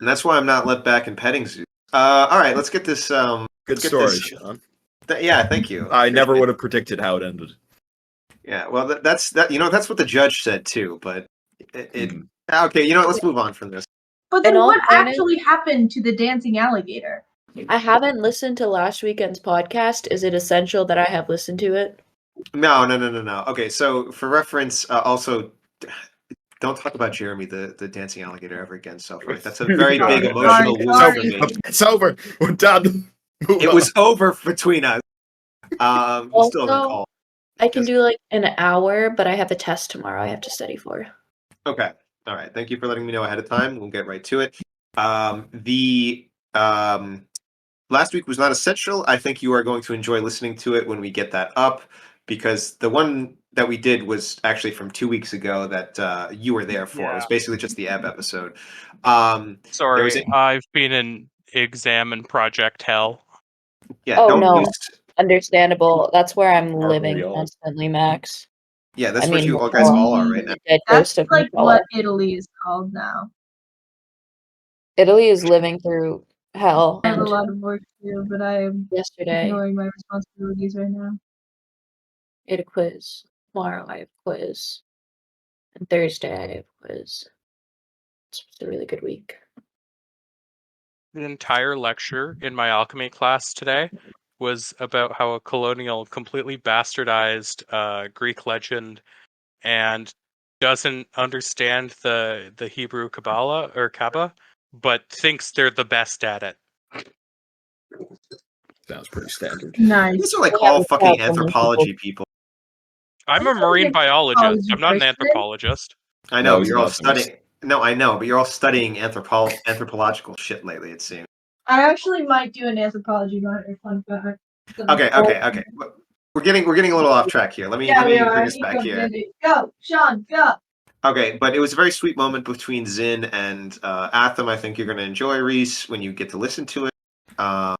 And that's why I'm not let back in petting zoo. All right, let's get this. Good story, Sean. Yeah, thank you. I never would have predicted how it ended. Yeah, well, that's what the judge said too. But okay, let's move on from this. But then what actually happened to the dancing alligator? I haven't listened to last weekend's podcast. Is it essential that I have listened to it? No. Okay, so for reference, also, don't talk about Jeremy the dancing alligator ever again, Self-Right. That's a very big emotional wound for me. It's over. We're done. It was over between us. You still haven't called. I can do like an hour, but I have a test tomorrow I have to study for. Okay. All right. Thank you for letting me know ahead of time. We'll get right to it. Last week was not essential. I think you are going to enjoy listening to it when we get that up, because the one that we did was actually from 2 weeks ago that you were there for. Yeah. It was basically just the Ebb episode. Sorry, I've been in exam and project hell. Yeah. Understandable. That's where I'm living constantly, Max. Yeah, that's what you guys all are right now. That's like what Italy is called now. Italy is living through hell. I have a lot of work to do, but I am ignoring my responsibilities right now. I had a quiz. Tomorrow I have a quiz. And Thursday I have a quiz. It's a really good week. The entire lecture in my alchemy class today was about how a colonial completely bastardized Greek legend and doesn't understand the Hebrew Kabbalah or Kaaba, but thinks they're the best at it. Sounds pretty standard. Nice. These are like all fucking anthropology people. I'm a marine biologist. I'm not an anthropologist. I know, you're all studying. No, I know, but you're all studying anthropological shit lately, it seems. I actually might do an anthropology minor. Fun fact. Okay. We're getting a little off track here. Let me bring us back here. Go, Sean, go. Okay, but it was a very sweet moment between Zin and Atham. I think you're going to enjoy, Reese, when you get to listen to it. We'll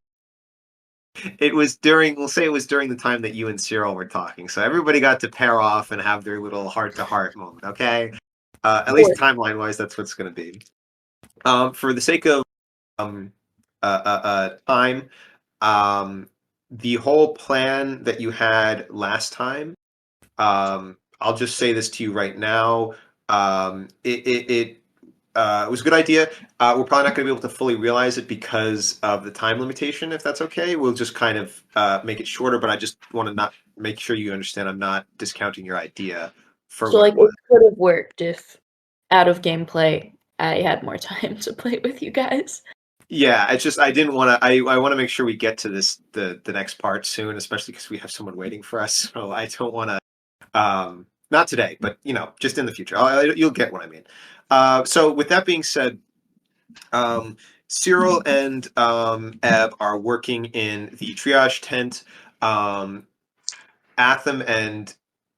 say it was during the time that you and Cyril were talking. So everybody got to pair off and have their little heart-to-heart moment, okay? At least timeline-wise, that's what's going to be. For the sake of time, the whole plan that you had last time, I'll just say this to you right now. It was a good idea. We're probably not going to be able to fully realize it because of the time limitation, if that's okay. We'll just kind of make it shorter, but I just want to not make sure you understand I'm not discounting your idea. So like it could have worked if out of gameplay I had more time to play with you guys. Yeah, it's just I didn't want to. I want to make sure we get to the next part soon, especially because we have someone waiting for us. So I don't want to. Not today, but just in the future. You'll get what I mean. So with that being said, Cyril and Eb are working in the triage tent. Atham and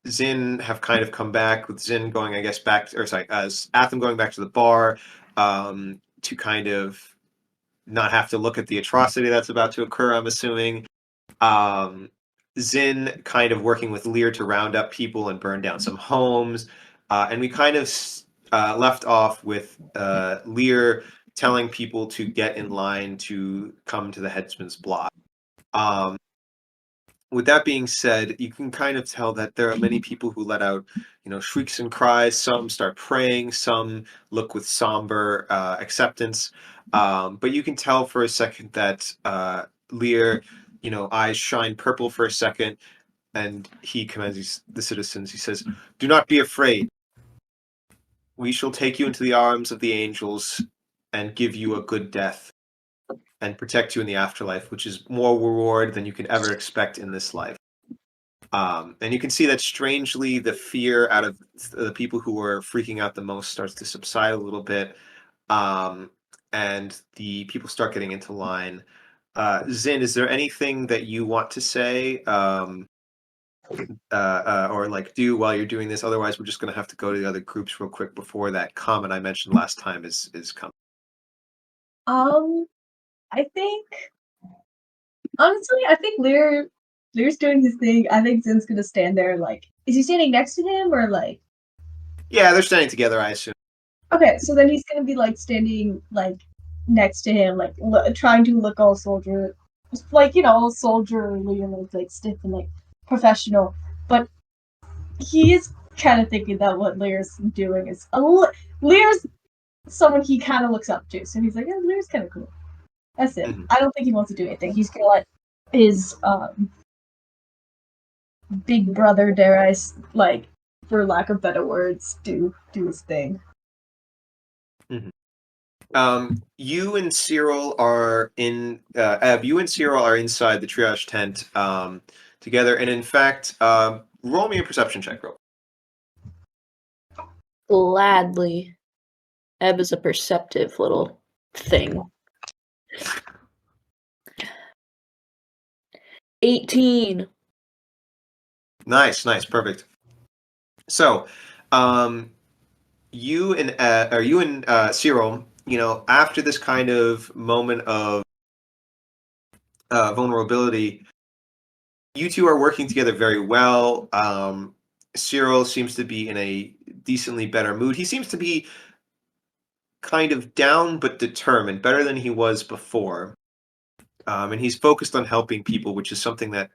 Zin have kind of come back, with Zin going, I guess, as Atham going back to the bar to kind of not have to look at the atrocity that's about to occur, I'm assuming. Zin kind of working with Lear to round up people and burn down some homes. And we kind of left off with Lear telling people to get in line to come to the headsman's block. With that being said, you can kind of tell that there are many people who let out, shrieks and cries. Some start praying. Some look with somber acceptance. But you can tell for a second that Lear, eyes shine purple for a second, and he commands the citizens. He says, "Do not be afraid. We shall take you into the arms of the angels and give you a good death and protect you in the afterlife, which is more reward than you can ever expect in this life." And you can see that strangely the fear out of the people who were freaking out the most starts to subside a little bit. And the people start getting into line. Zin, is there anything that you want to say or do while you're doing this? Otherwise, we're just going to have to go to the other groups real quick before that comment I mentioned last time is coming. I think honestly, Lear's doing his thing. I think Zin's gonna stand there. Is he standing next to him or like? Yeah, they're standing together, I assume. Okay, so then he's gonna be standing next to him, like trying to look all soldier, like all soldierly and like stiff and like professional. But he is kind of thinking that what Lear's doing is Lear's someone he kind of looks up to. So he's like, yeah, Lear's kind of cool. That's it. Mhm. I don't think he wants to do anything. He's gonna let his big brother, dare I, like, for lack of better words, do his thing. You and Cyril are in. You and Cyril are inside the triage tent together, and in fact, roll me a perception check, real. Gladly. Ebb is a perceptive little thing. 18. Nice, perfect. So, you and Cyril, after this kind of moment of vulnerability, you two are working together very well. Cyril seems to be in a decently better mood. He seems to be kind of down but determined, better than he was before. And he's focused on helping people, which is something that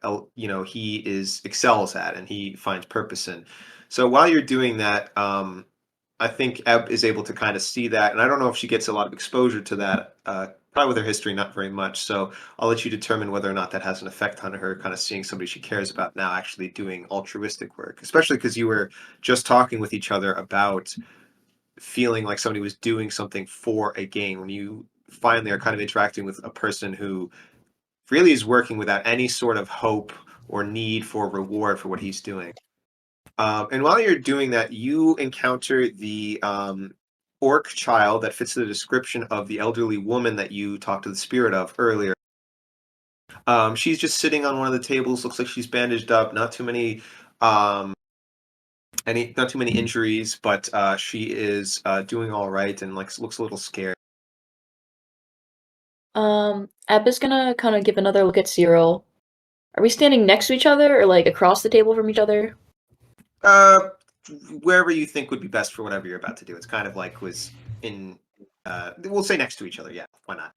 he excels at and he finds purpose in. So while you're doing that, I think Eb is able to kind of see that, and I don't know if she gets a lot of exposure to that. Probably with her history, not very much. So I'll let you determine whether or not that has an effect on her, kind of seeing somebody she cares about now actually doing altruistic work, especially because you were just talking with each other about feeling like somebody was doing something for a gain when you finally are kind of interacting with a person who really is working without any sort of hope or need for reward for what he's doing. And while you're doing that, you encounter the orc child that fits the description of the elderly woman that you talked to the spirit of earlier. She's just sitting on one of the tables. Looks like she's bandaged up. Not too many, not too many injuries, but she is doing all right and looks a little scared. Ebb is gonna kind of give another look at Cyril. Are we standing next to each other or like across the table from each other? Uh, Wherever you think would be best for whatever you're about to do. It's kind of like was in. We'll say next to each other. Yeah, why not?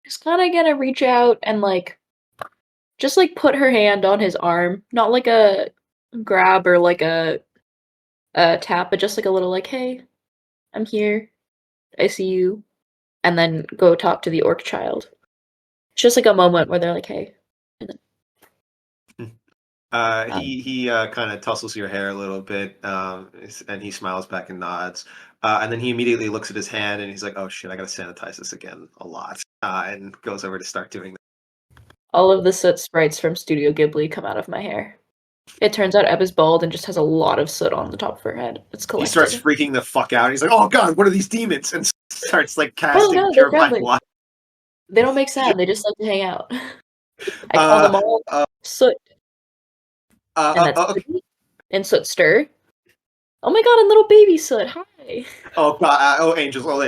Just kind of gonna reach out and just put her hand on his arm, not like a grab or like a tap, but just like a little hey, I'm here, I see you, and then go talk to the orc child. It's just like a moment where they're like, hey, and then, He kind of tussles your hair a little bit, and he smiles back and nods. And then he immediately looks at his hand and he's like, "Oh shit, I gotta sanitize this again a lot." And goes over to start doing that. all of the soot sprites from Studio Ghibli come out of my hair. It turns out Ebb is bald and just has a lot of soot on the top of her head. It's He collected. starts freaking the fuck out. He's like, "Oh god, what are these demons?" And starts Oh casting no, they're purified friendly. water. They don't make sound. They just like to hang out. I call them all soot, and that's Okay. Soot and Soot Stir. Oh my god, and little baby Soot. Hi. Oh god, oh angels. Oh,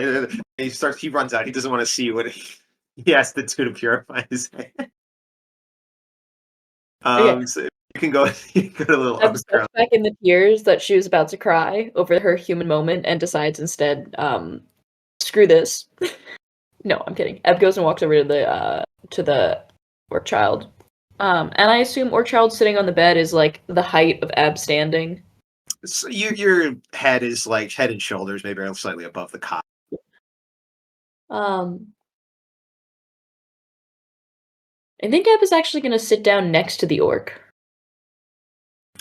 he runs out. He doesn't want to see what he has to do to purify his hand. Okay. So you can go, you can go to a little Ebb steps back in the tears that she was about to cry over her human moment and decides instead, screw this. No, I'm kidding. Ebb goes and walks over to the orc child. And I assume orc child sitting on the bed is like the height of Ebb standing. So your head is like head and shoulders, maybe slightly above the cot. I think Ebb is actually gonna sit down next to the orc.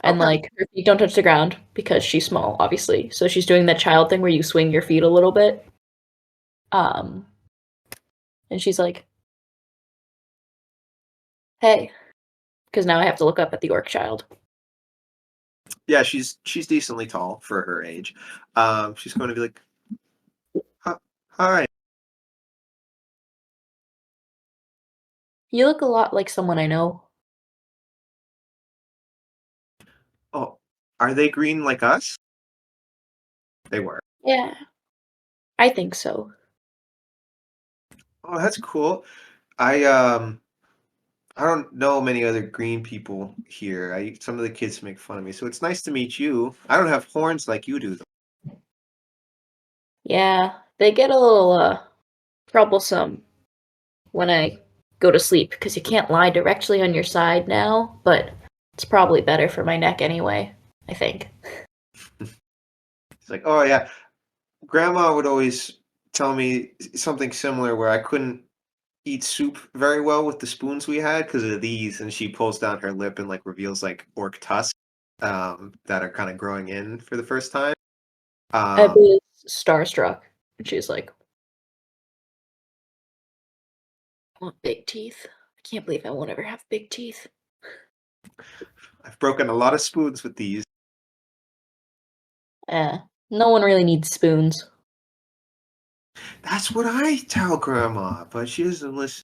And Okay. her feet don't touch the ground because she's small, obviously. So she's doing that child thing where you swing your feet a little bit. And she's like, hey. Because now I have to look up at the orc child. Yeah, she's decently tall for her age. She's going to be like, "Hi." You look a lot like someone I know. Oh, are they green like us? They were. Yeah, I think so. Oh, that's cool. I I don't know many other green people here. Some of the kids make fun of me, so it's nice to meet you. I don't have horns like you do, though. Yeah, they get a little troublesome when I go to sleep because you can't lie directly on your side now, but it's probably better for my neck anyway, I think. It's like, oh yeah, Grandma would always tell me something similar where I couldn't eat soup very well with the spoons we had because of these, and she pulls down her lip and like reveals like orc tusks that are kind of growing in for the first time. Eb Um, is starstruck, and she's like, I want big teeth. I can't believe I won't ever have big teeth. I've broken a lot of spoons with these. No one really needs spoons. That's what I tell Grandma, but she doesn't listen.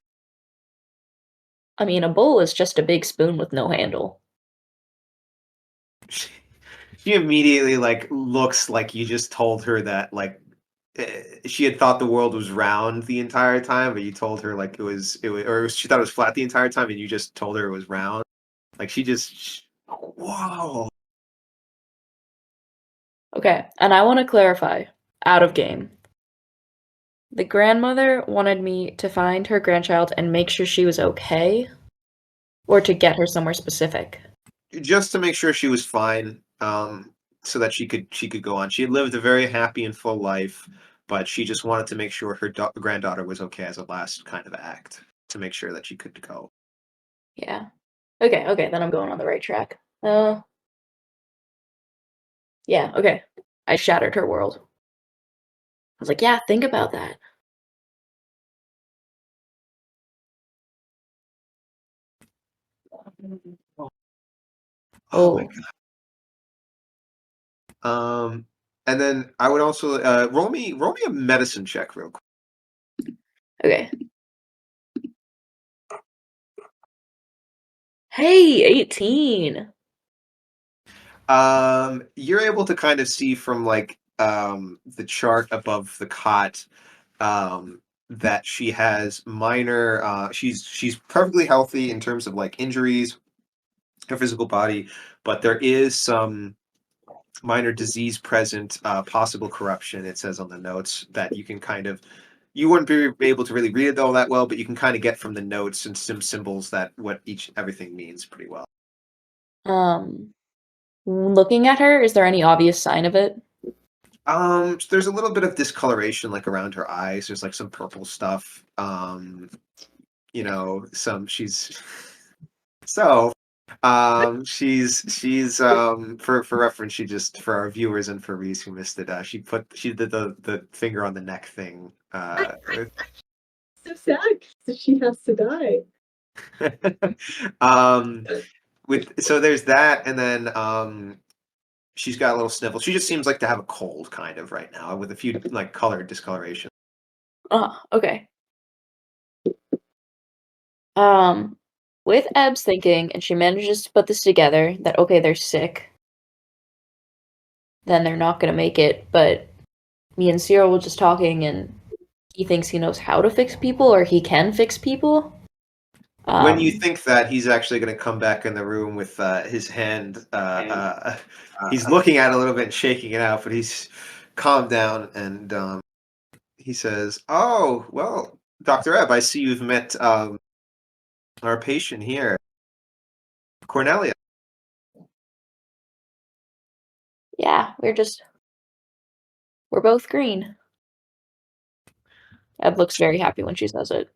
I mean, a bowl is just a big spoon with no handle. She immediately like looks like you just told her that like she had thought the world was round the entire time, but you told her like or she thought it was flat the entire time, and you just told her it was round. Like whoa. Okay, and I want to clarify, out of game. The grandmother wanted me to find her grandchild and make sure she was okay, or to get her somewhere specific. Just to make sure she was fine, so that she could go on. She had lived a very happy and full life, but she just wanted to make sure her granddaughter was okay as a last kind of act to make sure that she could go. Yeah. Okay, then I'm going on the right track. Yeah, okay. I shattered her world. I was like, yeah, think about that. Oh my Oh, god. And then I would also roll me a medicine check real quick. okay. Hey, 18. You're able to kind of see from like the chart above the cot that she has minor she's perfectly healthy in terms of like injuries, her physical body, but there is some minor disease present, possible corruption. It says on the notes that you can kind of you wouldn't be able to really read it all that well, but you can kind of get from the notes and some symbols that what everything means pretty well. Um, Looking at her, is there any obvious sign of it? There's a little bit of discoloration like around her eyes. There's like some purple stuff. Some she's so she's for reference, she just for our viewers and for Reese who missed it, she did the finger on the neck thing. So sad because she has to die. um so there's that, and then she's got a little sniffle. She just seems like to have a cold kind of right now with a few like color discoloration. Okay. Um, with Eb's thinking, and she manages to put this together, that okay, they're sick, then they're not gonna make it, but me and Cyril were just talking, and he thinks he knows how to fix people, or he can fix people. When you think that, he's actually going to come back in the room with his hand. He's looking at it a little bit and shaking it out, but he's calmed down, and he says, "Oh, well, Dr. Ebb, I see you've met our patient here, Cornelia." Yeah, we're both green. Eb looks very happy when she says it.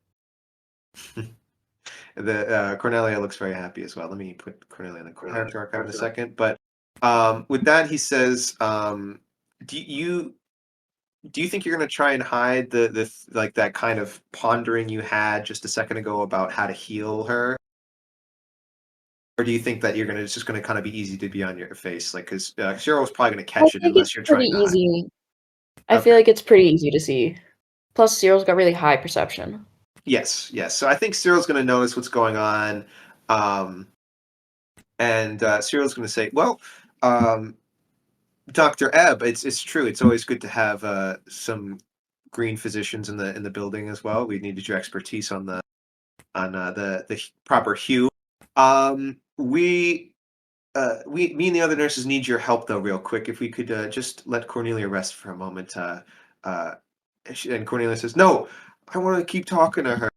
The Cornelia looks very happy as well. Let me put Cornelia in the character archive in a second. But with that, he says, "Do you think you're going to try and hide the like that kind of pondering you had just a second ago about how to heal her, or do you think that it's just going to kind of be easy to be on your face, like because Cheryl's probably going to I catch it think it's unless you're pretty trying to hide." easy. I Okay. feel like it's pretty easy to see. Plus, Cyril's got really high perception. Yes, yes. So I think Cyril's going to notice what's going on, and Cyril's going to say, "Well, Dr. Ebb, it's true. It's always good to have some green physicians in the building as well. We needed your expertise on the proper hue. Me and the other nurses need your help though, real quick. If we could just let Cornelia rest for a moment." And Cornelia says, "No, I want to keep talking to her.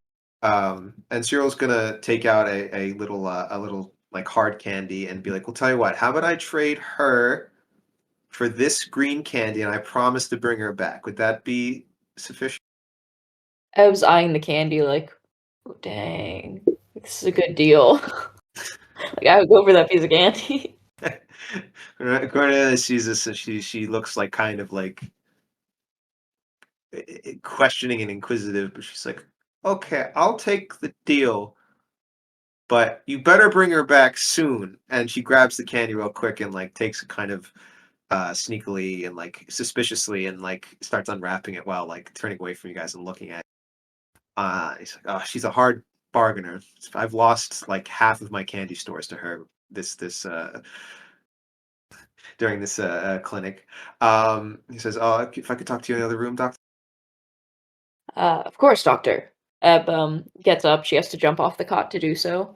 And Cyril's gonna take out a little like hard candy and be like, "Well, tell you what. How about I trade her for this green candy, and I promise to bring her back. Would that be sufficient?" I was eyeing the candy like, oh, dang, this is a good deal. Like I would go for that piece of candy. Cornelia sees this and she looks like kind of like questioning and inquisitive, but she's like, "Okay, I'll take the deal, but you better bring her back soon." And she grabs the candy real quick and like takes it kind of sneakily and like suspiciously and like starts unwrapping it while like turning away from you guys and looking at it. He's like, "Oh, she's a hard bargainer. I've lost like half of my candy stores to her this during this clinic." He says, "Oh, if I could talk to you in the other room, doctor." Of course, Doctor. Eb gets up. She has to jump off the cot to do so,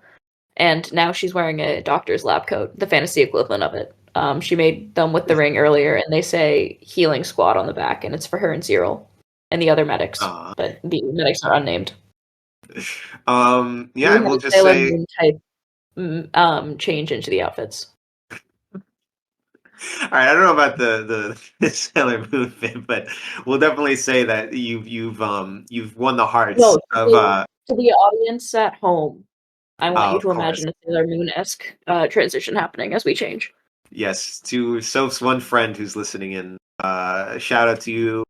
and now she's wearing a doctor's lab coat, the fantasy equivalent of it. She made them with the ring earlier, and they say Healing Squad on the back, and it's for her and Cyril and the other medics, Uh, but the medics are unnamed. We yeah, had we'll a just Sailor say, Moon type change into the outfits. all right. I don't know about the Sailor Moon bit, but we'll definitely say that you've won the No, hearts of to the audience at home, I want you of to course. imagine a Sailor Moon-esque transition happening as we change. Yes, to Soph's one friend who's listening in. Shout out to you.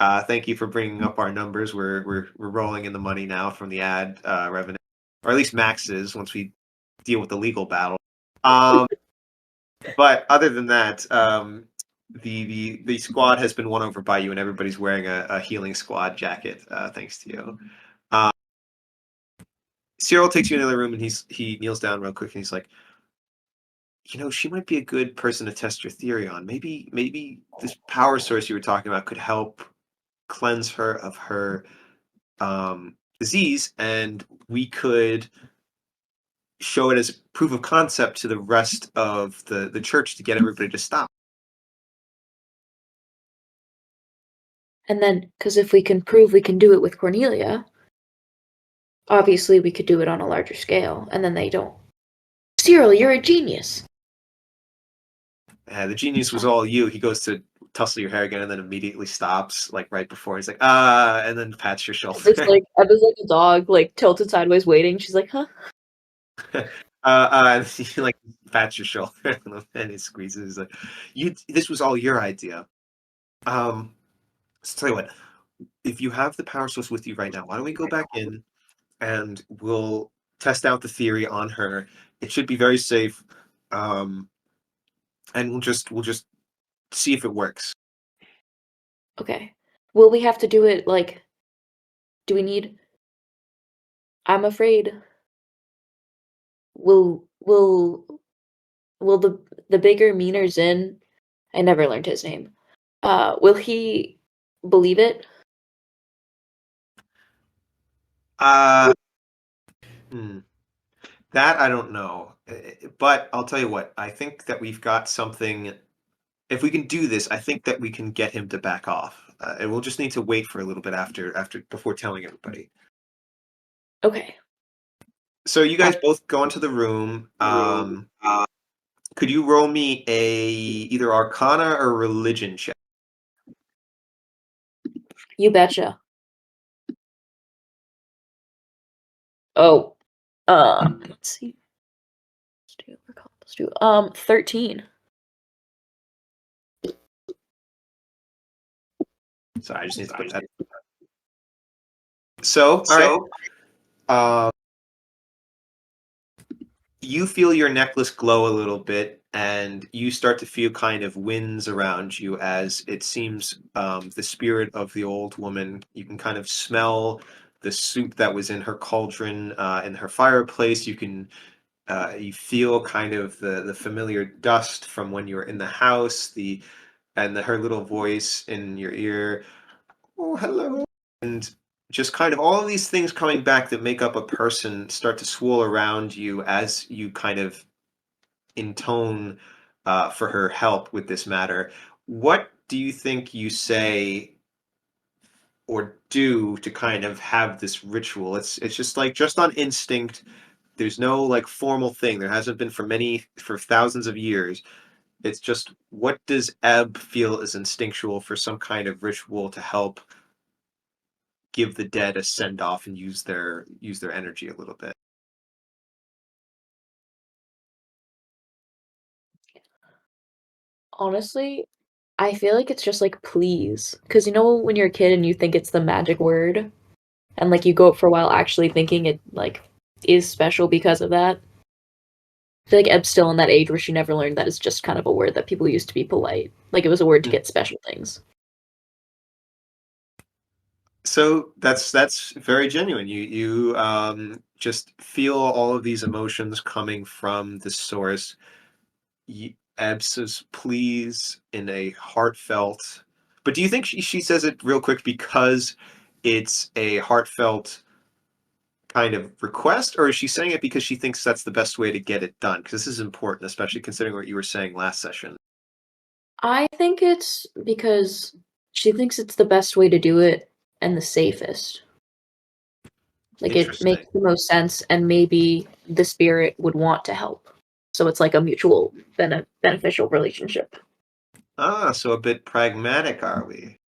Thank you for bringing up our numbers. We're rolling in the money now from the ad revenue, or at least Max is once we deal with the legal battle. Um, but other than that, the squad has been won over by you, and everybody's wearing a healing squad jacket thanks to you. Uh, Cyril takes you in another room, and he kneels down real quick, and he's like, she might be a good person to test your theory on. Maybe this power source you were talking about could help cleanse her of her disease, and we could show it as proof of concept to the rest of the church to get everybody to stop. And then, because if we can prove we can do it with Cornelia, obviously we could do it on a larger scale, and then they don't. Cyril, you're a genius. The genius was all you. He goes to tussle your hair again and then immediately stops, like right before. He's like, and then pats your shoulder. Eb is like a dog, like tilted sideways waiting. She's like, huh? And he like pats your shoulder and he squeezes. He's like, this was all your idea. So tell you what, if you have the power source with you right now, why don't we go back in and we'll test out the theory on her. It should be very safe. And we'll just see if it works. Okay. Will we have to do it, like, do we need... I'm afraid... Will the bigger, meaner Zin... I never learned his name. Will he believe it? Hmm. That I don't know. But I'll tell you what, I think that we've got something. If we can do this, I think that we can get him to back off. And we'll just need to wait for a little bit before telling everybody. Okay. So you guys both go into the room. Could you roll me either Arcana or Religion check? You betcha. Oh. Let's see. Let's do 13. Sorry, I just need to put that. So, all right. You feel your necklace glow a little bit, and you start to feel kind of winds around you as it seems the spirit of the old woman. You can kind of smell the soup that was in her cauldron in her fireplace. You feel kind of the familiar dust from when you were in the house. Her little voice in your ear. Oh, hello. And just kind of all of these things coming back that make up a person start to swirl around you as you kind of intone for her help with this matter. What do you think you say or do to kind of have this ritual? It's just like just on instinct. There's no like formal thing. There hasn't been for thousands of years. It's just what does Ebb feel is instinctual for some kind of ritual to help give the dead a send off and use their energy a little bit. Honestly, I feel like it's just like please. Because you know when you're a kid and you think it's the magic word, and like you go up for a while actually thinking it like is special because of that. I feel like Eb's still in that age where she never learned that it's just kind of a word that people used to be polite. Like it was a word to get special things. So that's very genuine. You just feel all of these emotions coming from the source. Eb says please in a heartfelt. But do you think she says it real quick because it's a heartfelt kind of request, or is she saying it because she thinks that's the best way to get it done? Because this is important, especially considering what you were saying last session. I think it's because she thinks it's the best way to do it and the safest. Like it Interesting. makes the most sense, and maybe the spirit would want to help. So it's like a mutual beneficial relationship. Ah, so a bit pragmatic, are we?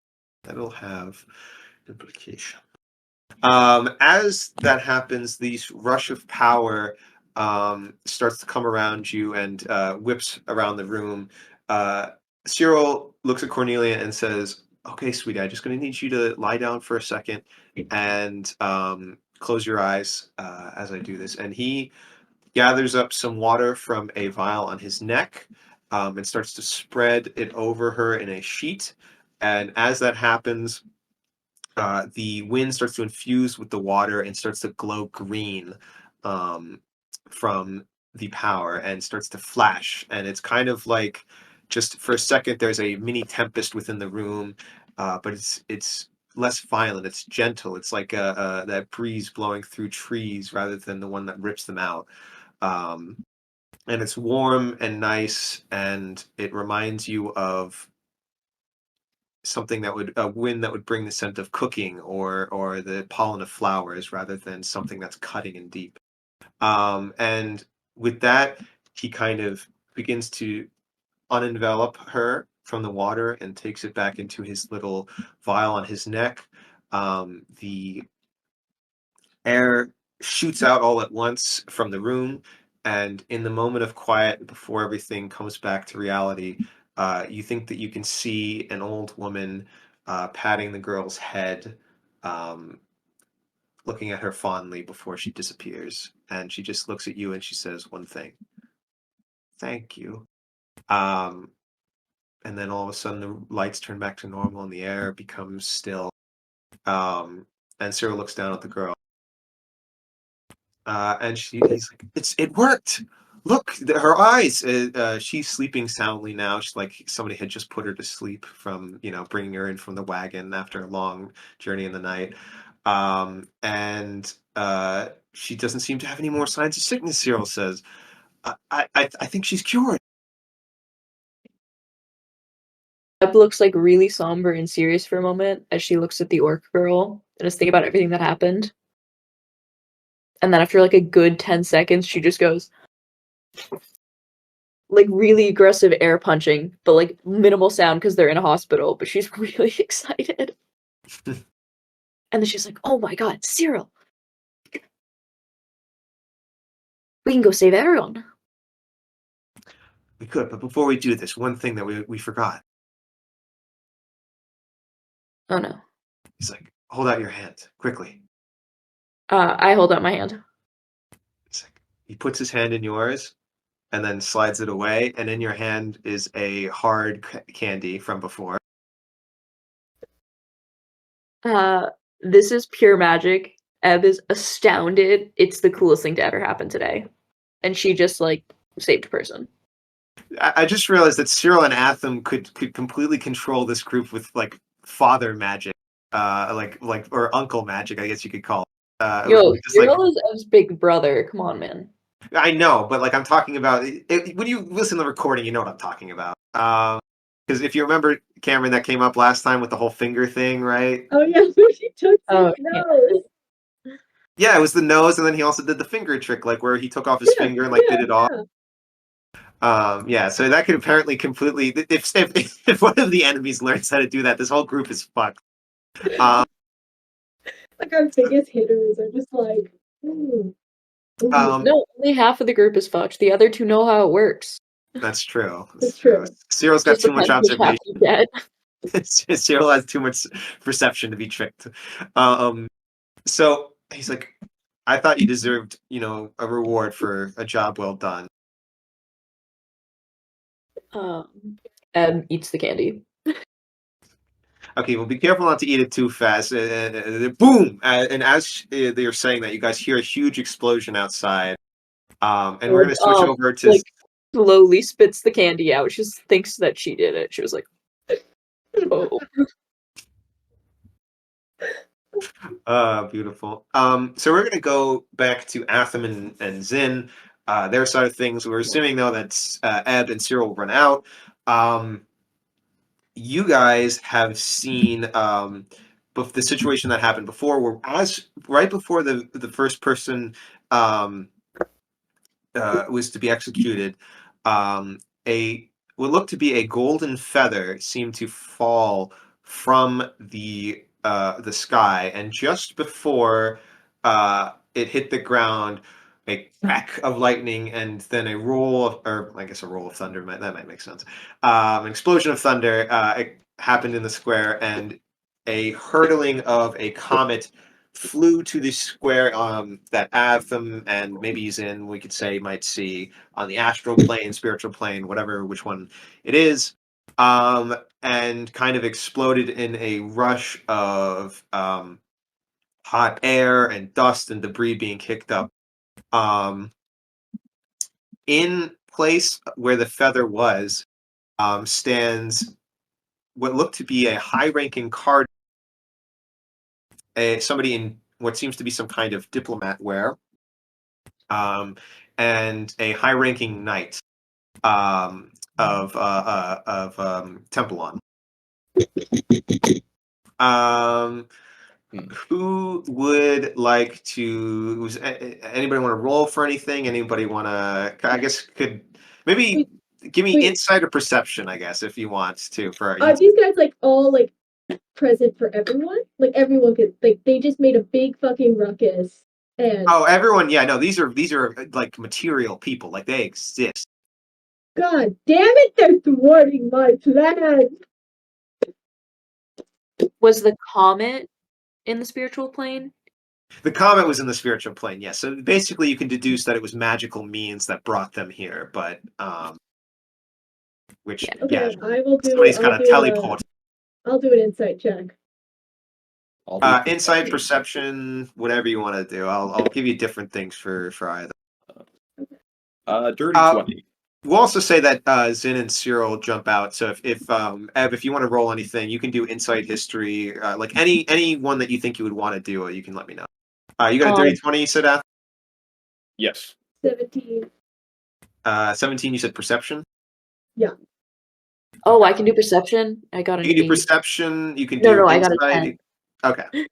That'll have implication. As that happens, this rush of power starts to come around you and whips around the room. Cyril looks at Cornelia and says, "Okay, sweetie, I'm just going to need you to lie down for a second and close your eyes as I do this." And he gathers up some water from a vial on his neck and starts to spread it over her in a sheet. And as that happens, the wind starts to infuse with the water and starts to glow green um, from the power and starts to flash. And it's kind of like just for a second, there's a mini tempest within the room, but it's less violent. It's gentle. It's like that breeze blowing through trees rather than the one that rips them out. Um, and it's warm and nice, and it reminds you of something that would a wind that would bring the scent of cooking or the pollen of flowers rather than something that's cutting and deep. And with that, he kind of begins to unenvelop her from the water and takes it back into his little vial on his neck. The air shoots out all at once from the room, and in the moment of quiet before everything comes back to reality, you think that you can see an old woman patting the girl's head, um, looking at her fondly before she disappears. And she just looks at you and she says one thing: "Thank you." Um, and then all of a sudden, the lights turn back to normal and the air becomes still. And Cyril looks down at the girl. And he's like, it worked. Look, her eyes. She's sleeping soundly now. She's like somebody had just put her to sleep from bringing her in from the wagon after a long journey in the night. And she doesn't seem to have any more signs of sickness. Cyril says, I think she's cured." Eb looks like really somber and serious for a moment as she looks at the orc girl and is thinking about everything that happened. And then after like a good 10 seconds, she just goes like really aggressive air punching, but like minimal sound because they're in a hospital, but she's really excited. And then she's like, "Oh my god, Cyril! We can go save everyone." We could, but before we do this, one thing that we forgot. Oh no. He's like, "Hold out your hand quickly." I hold out my hand. It's like, he puts his hand in yours and then slides it away, and in your hand is a hard candy from before. This is pure magic. Eb is astounded. It's the coolest thing to ever happen today. And she just like saved a person. I just realized that Cyril and Atham could completely control this group with like father magic, like or uncle magic, I guess you could call it. Yo, Just like Cyril is Eb's big brother. Come on, man. I know, but like I'm talking about when you listen to the recording, you know what I'm talking about. Because if you remember, Cameron, that came up last time with the whole finger thing, right? Oh yeah, where she took Oh, his yeah. nose. Yeah, it was the nose, and then he also did the finger trick, like where he took off his finger and like bit it off. Yeah. Yeah, so that could apparently completely if one of the enemies learns how to do that, this whole group is fucked. Um, Like our biggest hitters are just like, ooh. Ooh. No, only half of the group is fucked. The other two know how it works. that's true. That's true. Cyril's got Just too much depends which half observation. you get. Cyril has too much perception to be tricked. So he's like, I thought you deserved, a reward for a job well done. Eats the candy. Okay, well, be careful not to eat it too fast. Boom! And as they're saying that, you guys hear a huge explosion outside. And we're going to switch over to. Like, slowly spits the candy out. She just thinks that she did it. She was like, oh. Beautiful. So we're going to go back to Atham and Zin. Their side of things. We're assuming, though, that Eb and Cyril will run out. You guys have seen the situation that happened before, where right before the first person was to be executed, a what looked to be a golden feather seemed to fall from the sky, and just before it hit the ground, a crack of lightning, and then a roll of, or I guess a roll of thunder. That might make sense. An explosion of thunder it happened in the square, and a hurtling of a comet flew to the square that Atham and maybe Zin, we could say, might see on the astral plane, spiritual plane, which one it is, and kind of exploded in a rush of hot air and dust and debris being kicked up. In place where the feather was stands what looked to be a high-ranking card, somebody in what seems to be some kind of diplomat wear, and a high-ranking knight of Tempelon. Who would like to? Anybody want to roll for anything? Anybody want to? I guess could maybe give me wait. insight or perception. I guess if you want to. Are these guys like all like present for everyone? Like everyone could like they just made a big fucking ruckus and Oh, everyone! Yeah, no, these are like material people. Like they exist. God damn it, they're thwarting my plan. Was the comet in the spiritual plane? The comet was in the spiritual plane, yes. So basically, you can deduce that it was magical means that brought them here, but which Okay, yeah, I will do. somebody's got to teleport. I'll do an insight check. Insight, perception, whatever you want to do. I'll give you different things for either. Dirty 20. We'll also say that Zin and Cyril jump out. So if Ev, if you want to roll anything, you can do insight, history, like any one that you think you would want to do. You can let me know. You got a dirty 20. You said Ath? Yes. 17. 17. You said perception. Yeah. Oh, I can do perception. I got an You can do 8. perception. You can No, do no, I got a insight. 10. Okay.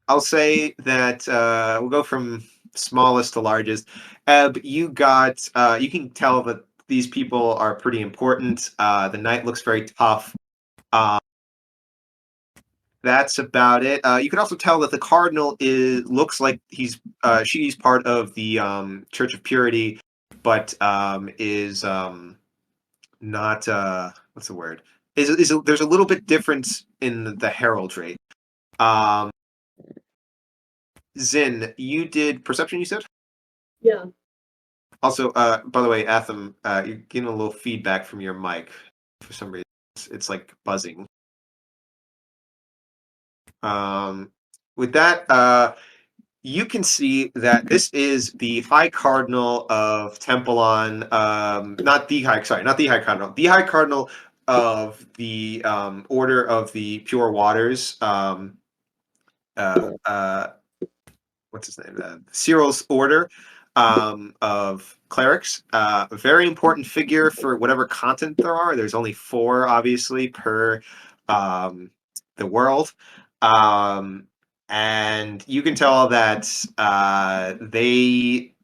I'll say that we'll go from smallest to largest. Eb, you got. You can tell that these people are pretty important. The knight looks very tough. That's about it. You can also tell that the cardinal looks like she's part of the Church of Purity, but is not. What's the word? There's a little bit difference in the heraldry. Zin, you did perception, you said? Yeah. Also, by the way, Atham, you're getting a little feedback from your mic for some reason. It's like buzzing. With that, you can see that this is the High Cardinal of Tempelon. Not the High Cardinal. The High Cardinal of the Order of the Pure Waters. What's his name? Cyril's order. of clerics. A very important figure for whatever continent there are. There's only 4, obviously, per the world. And you can tell that they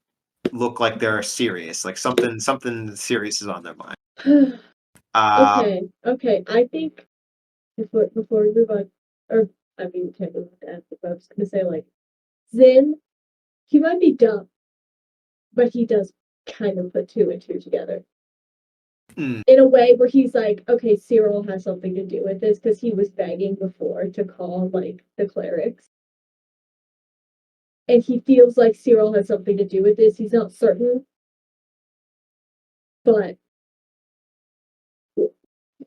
look like they're serious, like something serious is on their mind. Okay. I think before we move on, or I mean, we can't move on to Atham, but I was gonna say like Zin, he might be dumb, but he does kind of put 2 and 2 together. Mm. In a way where he's like, okay, Cyril has something to do with this because he was begging before to call like the clerics. And he feels like Cyril has something to do with this. He's not certain. But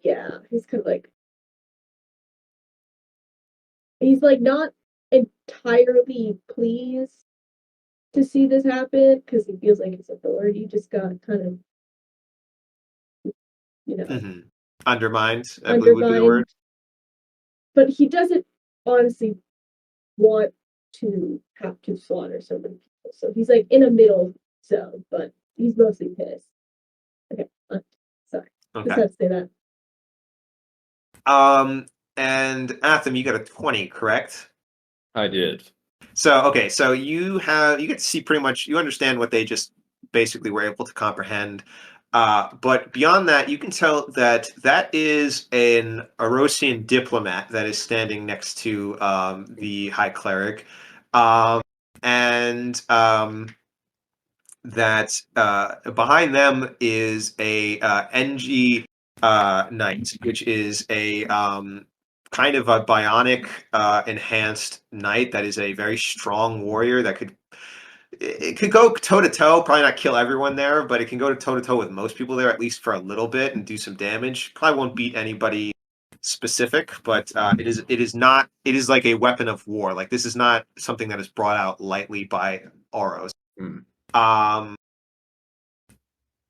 yeah, he's kind of like he's like not entirely pleased to see this happen because he feels like his authority just got kind of Undermined, I believe would be the word. undermined. But he doesn't honestly want to have to slaughter so many people. So he's like in a middle zone, but he's mostly pissed. Okay, sorry. Just Okay. had to say that. And Atham, you got a 20, correct? I did. So okay, so you get to see pretty much, you understand what they just basically were able to comprehend. But beyond that, you can tell that that is an Erosian diplomat that is standing next to the High Cleric, and that behind them is a NG Knight, which is a kind of a bionic enhanced knight that is a very strong warrior that it could go toe to toe, probably not kill everyone there, but it can go toe to toe with most people there, at least for a little bit, and do some damage. Probably won't beat anybody specific, but it is like a weapon of war. Like, this is not something that is brought out lightly by Oros. Um,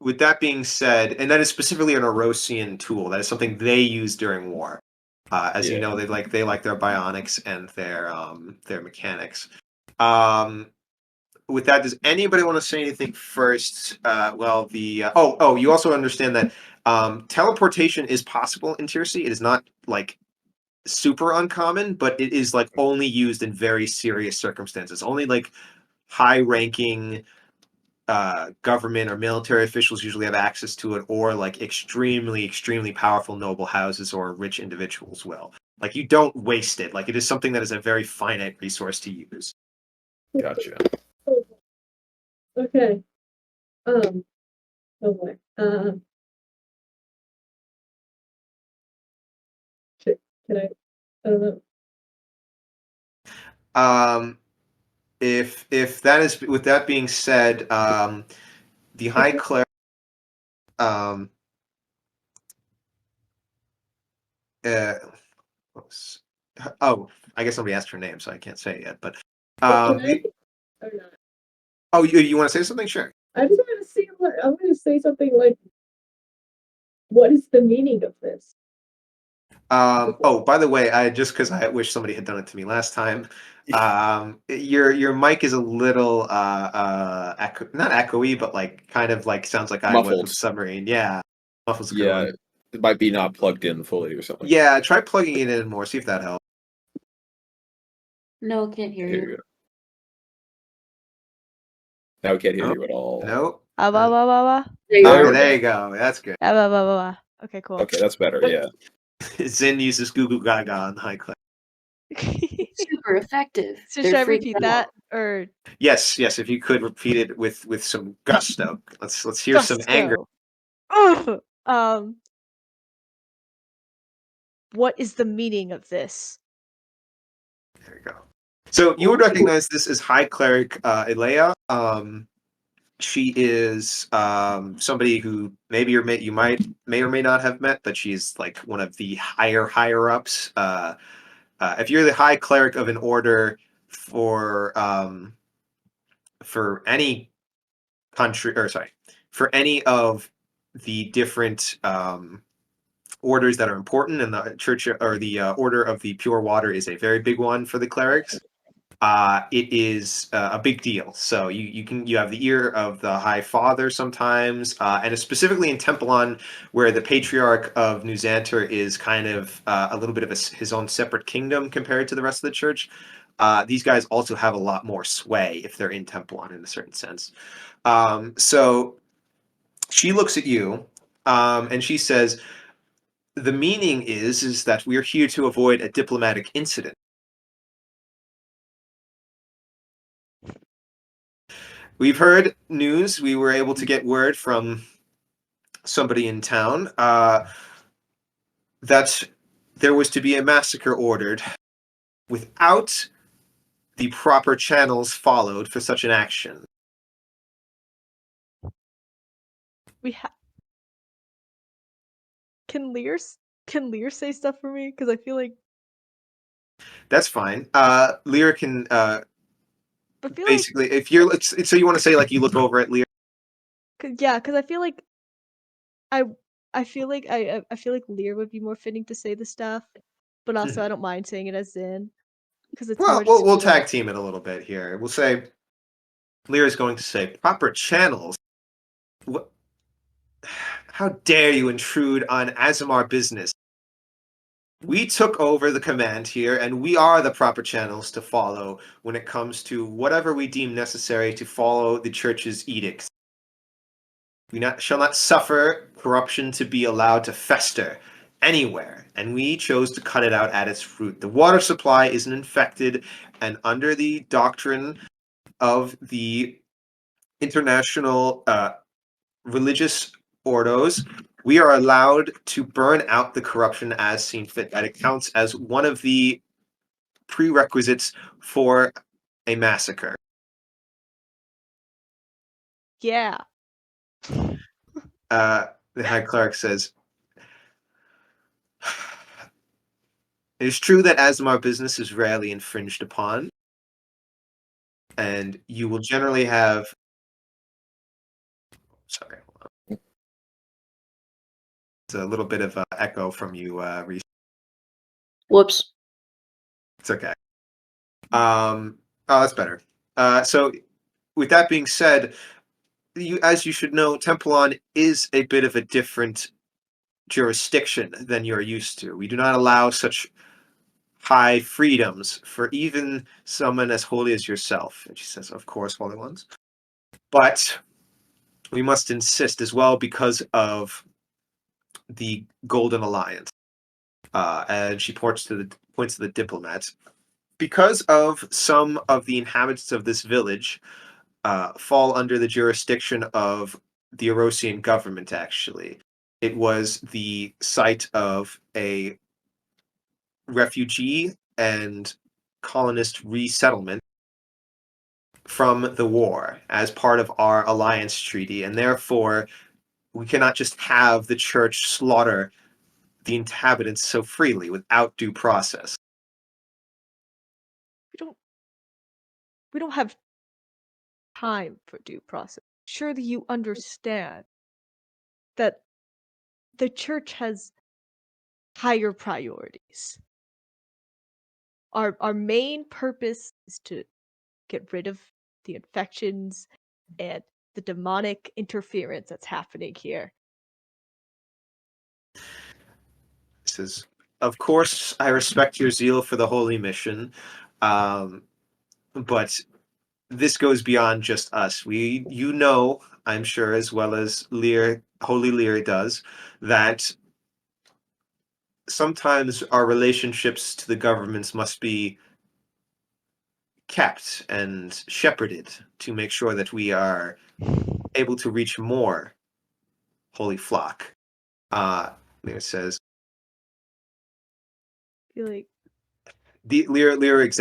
with that being said, and that is specifically an Erosian tool. That is something they use during war. As you know, they like their bionics and their mechanics. With that, does anybody want to say anything first? You also understand that teleportation is possible in Tier C. It is not like super uncommon, but it is like only used in very serious circumstances. Only like high-ranking government or military officials usually have access to it, or like extremely, extremely powerful noble houses or rich individuals will. Like, you don't waste it. Like, it is something that is a very finite resource to use. Gotcha. Okay. Oh boy. Shit. Can I don't know. If that is, with that being said, the High Cleric, uh, I guess nobody asked her name, so I can't say it yet. But Can I or not? oh, you want to say something? Sure. I just want to see what I'm going to say something like, what is the meaning of this? By the way, I just because I wish somebody had done it to me last time. Your mic is a little not echoey, but like kind of like sounds like I was Muffled. with submarine. Yeah, muffles. Yeah, it might be not plugged in fully or something. Yeah, try plugging it in more. See if that helps. No, can't hear Here we you. go. Now we can't hear you at all. Nope. There you go. That's good. Okay, cool. Okay, that's better. Yeah. Zin uses Goo Goo Gaga on High Cleric. Super effective. So They're should I freaking repeat out. that or Yes. If you could repeat it with some gusto. Let's hear some anger. Gusto? What is the meaning of this? There you go. So you would recognize this as High Cleric Elea. She is somebody who maybe you may or may not have met, but she's like one of the higher ups. If you're the High Cleric of an order for any country, or sorry, for any of the different orders that are important, and the church or the order of the pure water is a very big one for the clerics. it is a big deal. So you have the ear of the High Father sometimes, and it's specifically in Tempelon, where the Patriarch of Nusantar is kind of a little bit of his own separate kingdom compared to the rest of the church. These guys also have a lot more sway if they're in Tempelon in a certain sense. So she looks at you, and she says, "The meaning is that we're here to avoid a diplomatic incident." We've heard news. We were able to get word from somebody in town that there was to be a massacre ordered without the proper channels followed for such an action. We have. Can Lear say stuff for me? Because I feel like That's fine. Lyra can I feel like basically, if you're so you want to say like you look over at Lyra. because I feel like I I feel like I feel like Lear would be more fitting to say the stuff, but also I don't mind saying it as Zin because it's Well, more just we'll cool. tag team it a little bit here. We'll say Lyra's going to say proper channels. What? How dare you intrude on Azamar business? We took over the command here, and we are the proper channels to follow when it comes to whatever we deem necessary to follow the church's edicts. We shall not suffer corruption to be allowed to fester anywhere, and we chose to cut it out at its root. The water supply isn't infected, and under the doctrine of the international religious ordos, we are allowed to burn out the corruption as seen fit. That it counts as one of the prerequisites for a massacre. Yeah. The High Cleric says, "It is true that Asmar business is rarely infringed upon, and you will generally have..." Sorry, hold on. It's a little bit of echo from you, Reese. Whoops. It's okay. Oh, that's better. So, with that being said, as you should know, Tempelon is a bit of a different jurisdiction than you're used to. We do not allow such high freedoms for even someone as holy as yourself. And she says, "Of course, holy ones. But we must insist as well because of the Golden Alliance." And she points to the diplomats. Because of some of the inhabitants of this village fall under the jurisdiction of the Erosian government, actually. It was the site of a refugee and colonist resettlement from the war as part of our alliance treaty, and therefore we cannot just have the church slaughter the inhabitants so freely without due process. We don't have time for due process. Surely you understand that the church has higher priorities. Our main purpose is to get rid of the infections and the demonic interference that's happening here. Says, "Of course, I respect your zeal for the holy mission, but this goes beyond just us. You know, I'm sure, as well as Holy Lear does, that sometimes our relationships to the governments must be kept and shepherded to make sure that we are able to reach more holy flock." Lear says, I feel like Lear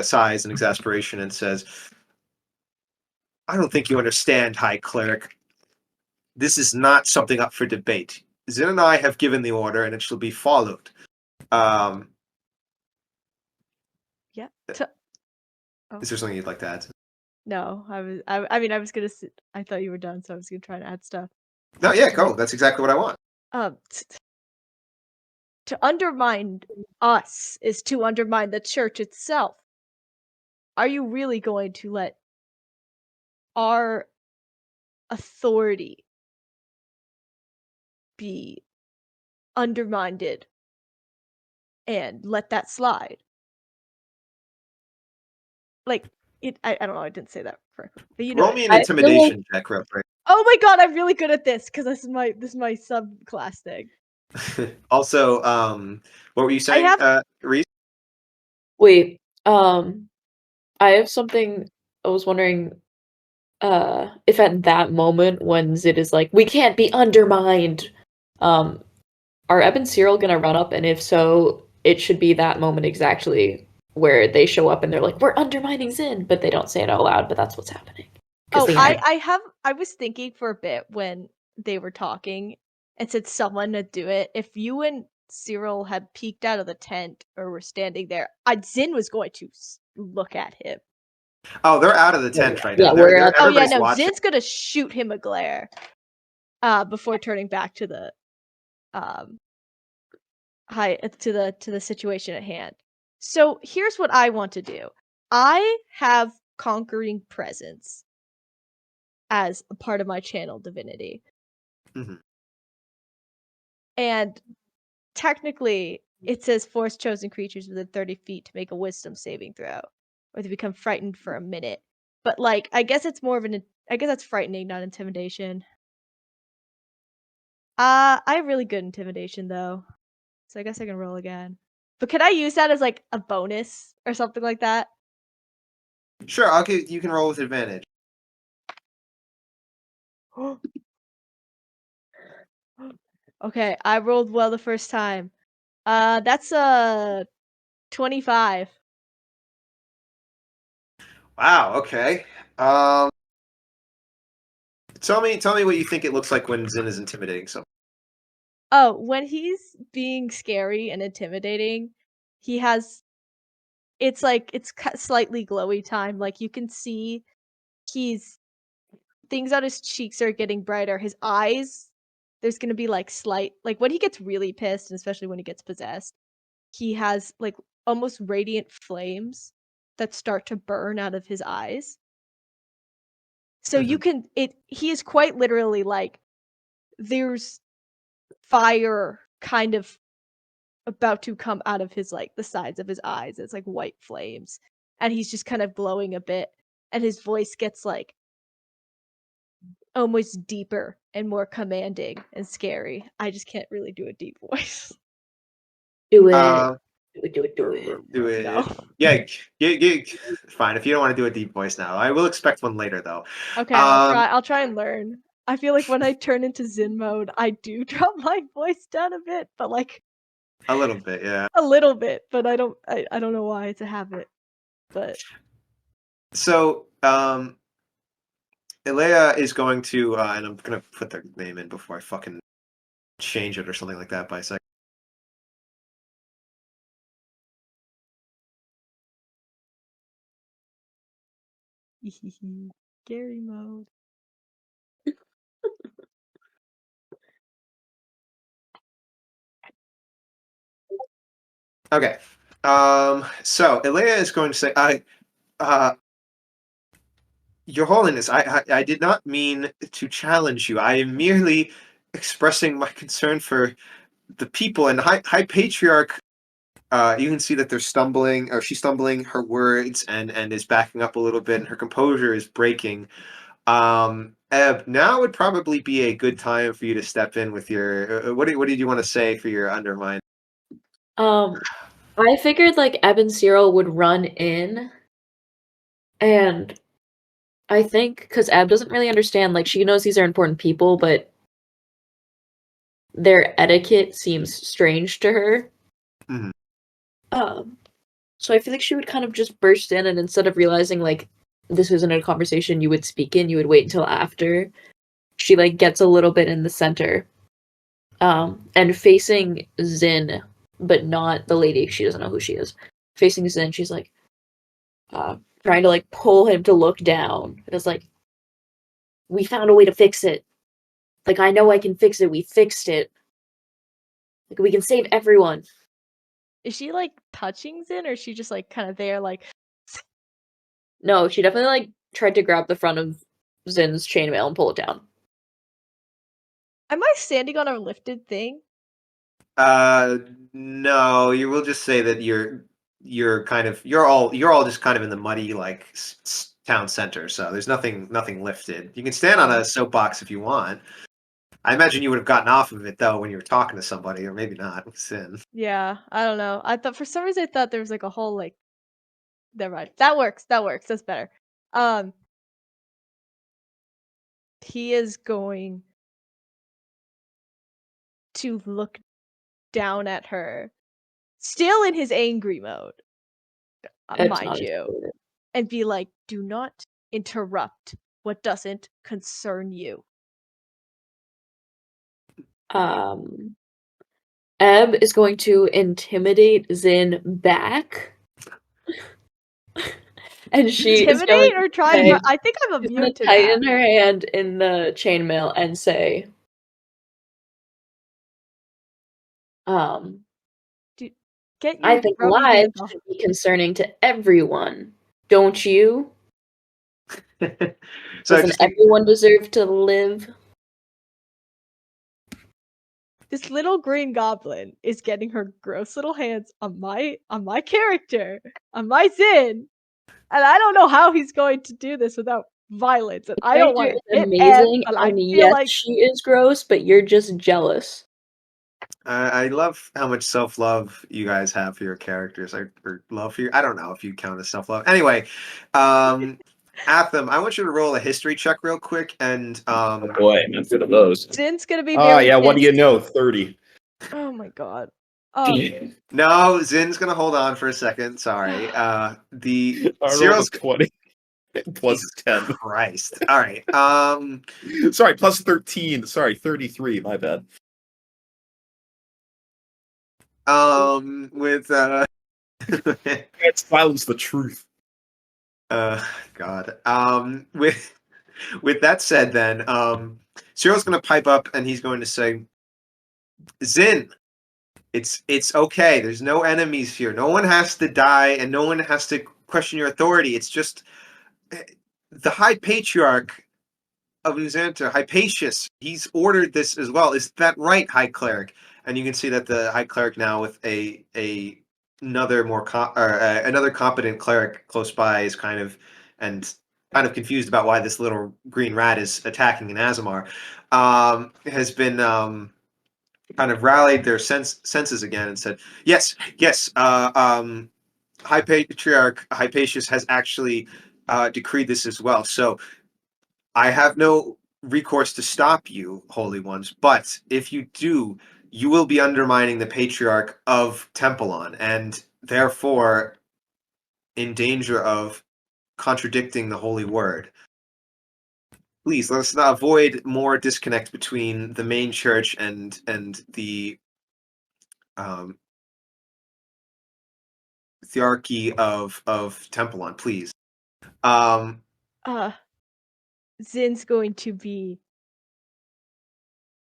sighs in exasperation and says, "I don't think you understand, High Cleric. This is not something up for debate. Zin and I have given the order, and it shall be followed." yeah. Is there something you'd like to add? No, I was gonna. I thought you were done, so I was gonna try to add stuff. No, yeah, go. That's exactly what I want. To undermine us is to undermine the church itself. are you really going to let our authority be undermined and let that slide? Like, I don't know, I didn't say that correctly. But you know Roll what me an I feel like intimidation check real quick. Oh my god, I'm really good at this because this is my subclass thing. Also, what were you saying, have- Reese? wait, I have something. I was wondering, if at that moment when Zid is like, "We can't be undermined," um, are Ebb and Cyril gonna run up? And if so, it should be that moment exactly where they show up and they're like, "We're undermining Zin," but they don't say it out loud. But that's what's happening. Oh, they I was thinking for a bit when they were talking and said someone to do it. If you and Cyril had peeked out of the tent or were standing there, Zin was going to look at him. Oh, they're out of the tent right now. Yeah, we're They're out. Oh yeah, everybody's no, watching. Zin's gonna shoot him a glare, before turning back to the, to the situation at hand. So here's what I want to do. I have conquering presence as a part of my channel divinity. Mhm. And technically, it says force chosen creatures within 30 feet to make a wisdom saving throw, or they become frightened for a minute. But like, I guess it's more of I guess that's frightening, not intimidation. I have really good intimidation though, so I guess I can roll again. But can I use that as like a bonus or something like that? Sure, you can roll with advantage. Okay, I rolled well the first time. That's a 25. Wow. Okay. Um, tell me what you think it looks like when Zin is intimidating someone. Oh, when he's being scary and intimidating, he has it's like it's slightly glowy time. Like you can see he's things on his cheeks are getting brighter. His eyes, there's gonna be like slight like when he gets really pissed, and especially when he gets possessed, he has like almost radiant flames that start to burn out of his eyes. So you can he is quite literally like there's fire kind of about to come out of his like the sides of his eyes. It's like white flames. And he's just kind of glowing a bit. And his voice gets like almost deeper and more commanding and scary. I just can't really do a deep voice. Do it. Uh, Do it. do it. No. Yeah, fine. If you don't want to do a deep voice now, I will expect one later though. Okay, Um, I'll try and learn. I feel like when I turn into Zen mode, I do drop my voice down a bit, but like a little bit, yeah. a little bit, but I don't know why it's a habit. But So, Elea is going to, and I'm gonna put their name in before I fucking change it or something like that by a second. scary mode. Okay. So Elea is going to say, Your Holiness, I did not mean to challenge you. I am merely expressing my concern for the people and High Patriarch. You can see that they're stumbling, or she's stumbling her words and is backing up a little bit, and her composure is breaking. Eb, now would probably be a good time for you to step in with your. What did you want to say for your undermine? I figured like Ebb and Cyril would run in, and I think because Ebb doesn't really understand, like she knows these are important people, but their etiquette seems strange to her. Mhm. So I feel like she would kind of just burst in, and instead of realizing like this isn't a conversation you would speak in, you would wait until after. She like gets a little bit in the center, and facing Zin, but not the lady. She doesn't know who she is. Facing Zin, she's like, trying to like pull him to look down. It's like, we found a way to fix it. Like I know I can fix it. We fixed it. Like we can save everyone. Is she like touching Zin, or is she just like kind of there, like No, she definitely like tried to grab the front of Zin's chainmail and pull it down. Am I standing on a lifted thing? No, you will just say that you're kind of you're all just kind of in the muddy like town center. So there's nothing lifted. You can stand on a soapbox if you want. I imagine you would have gotten off of it though when you were talking to somebody, or maybe not. Sin. Yeah, I don't know. I thought for some reason I thought there was like a whole like. Never mind. That works. That works. That's better. Um, he is going to look down at her, still in his angry mode, It's mind not his you, favorite. and be like, "Do not interrupt what doesn't concern you." Eb is going to intimidate Zin back. And she is going Intimidate or to try say, to. I think I'm she's going immune to to that. tighten her hand in the chainmail and say, Dude, get I your think throw me lives the should be concerning to everyone. Don't you? So Doesn't just everyone deserve to live? This little green goblin is getting her gross little hands on my character, on my Zin, and I don't know how he's going to do this without violence. And I don't want Character to is hit Ed, amazing, but I and feel yes, like she is gross, but you're just jealous. I love how much self-love you guys have for your characters. Or love for you. I don't know if you count as self-love. Anyway, Atham, I want you to roll a history check real quick, and Oh boy, I'm good at those. Zin's gonna be Oh very. yeah, what do you pissed. know? 30. Oh my god. no, Zin's gonna hold on for a second. Sorry. The I rolled Cyril's a 20 plus Jesus 10. Christ. All right. Sorry, plus 13. Sorry, 33. My bad. With Can't silence the truth. God. With that said, then Cyril's gonna pipe up and he's going to say, Zin, it's okay. There's no enemies here. No one has to die, and no one has to question your authority. It's just the High Patriarch of Uzanta, Hypatius. He's ordered this as well. Is that right, High Cleric? And you can see that the High Cleric now with another another competent cleric close by is kind of confused about why this little green rat is attacking an Azamar. Has been kind of rallied their senses again and said, "Yes, yes, High Patriarch Hypatius has actually decreed this as well. So I have no recourse to stop you, holy ones. But if you do, you will be undermining the Patriarch of Tempelon, and therefore in danger of contradicting the holy word. Please let us not avoid more disconnect between the main church and the um, thearchy of Tempelon, please." Um, Zin's going to be.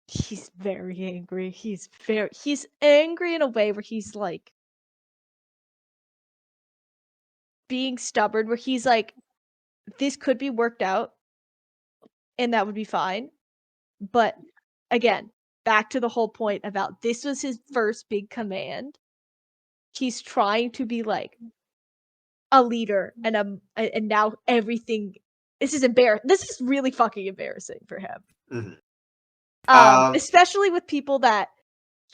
He's very angry. He's angry in a way where he's like being stubborn, where he's like, this could be worked out and that would be fine. But again, back to the whole point about this was his first big command. He's trying to be like a leader, and now everything. This is embarrassing. This is really fucking embarrassing for him. mhm. Especially with people that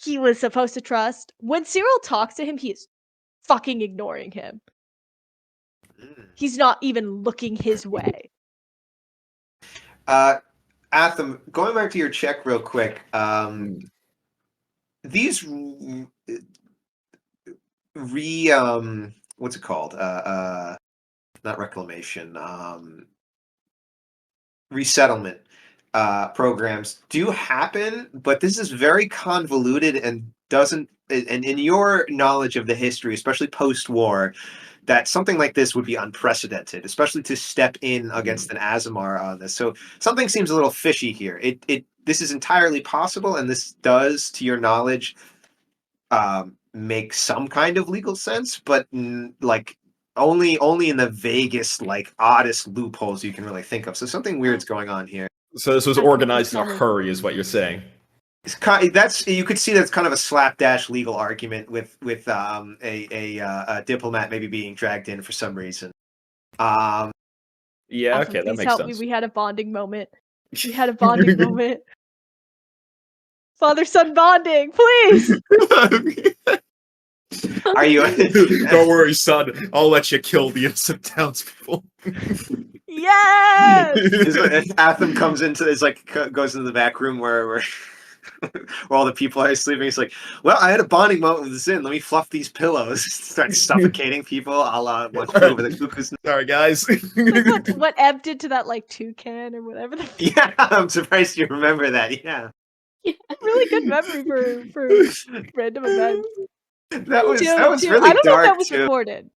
he was supposed to trust. When Cyril talks to him, he is fucking ignoring him. He's not even looking his way. Atham, going back to your check real quick, these what's it called? Not reclamation, resettlement programs do happen, but this is very convoluted and doesn't. And in your knowledge of the history, especially post-war, that something like this would be unprecedented, especially to step in against an Azamar on this. So something seems a little fishy here. This is entirely possible, and this does, to your knowledge, make some kind of legal sense, but like only in the vaguest, like oddest loopholes you can really think of. So something weird's going on here. So this was Atham, please organized in a tell me. hurry, is what you're saying. That's you could see that's kind of a slapdash legal argument with a diplomat maybe being dragged in for some reason. Yeah, Atham, okay, that please makes help sense. me. We had a bonding moment. We had a bonding moment. Father-son bonding, please. Are you? Don't worry, son. I'll let you kill the innocent townspeople. Yes. Atham comes into goes into the back room where all the people are sleeping. He's like, "Well, I had a bonding moment with Zin. Let me fluff these pillows." Starts suffocating people. I'll watch over the cuckoo's. Sorry, guys. Like what Eb did to that like toucan or whatever. Yeah, I'm surprised you remember that. Yeah, Really good memory for random events. that was Too. really I don't know if dark that was too. recorded.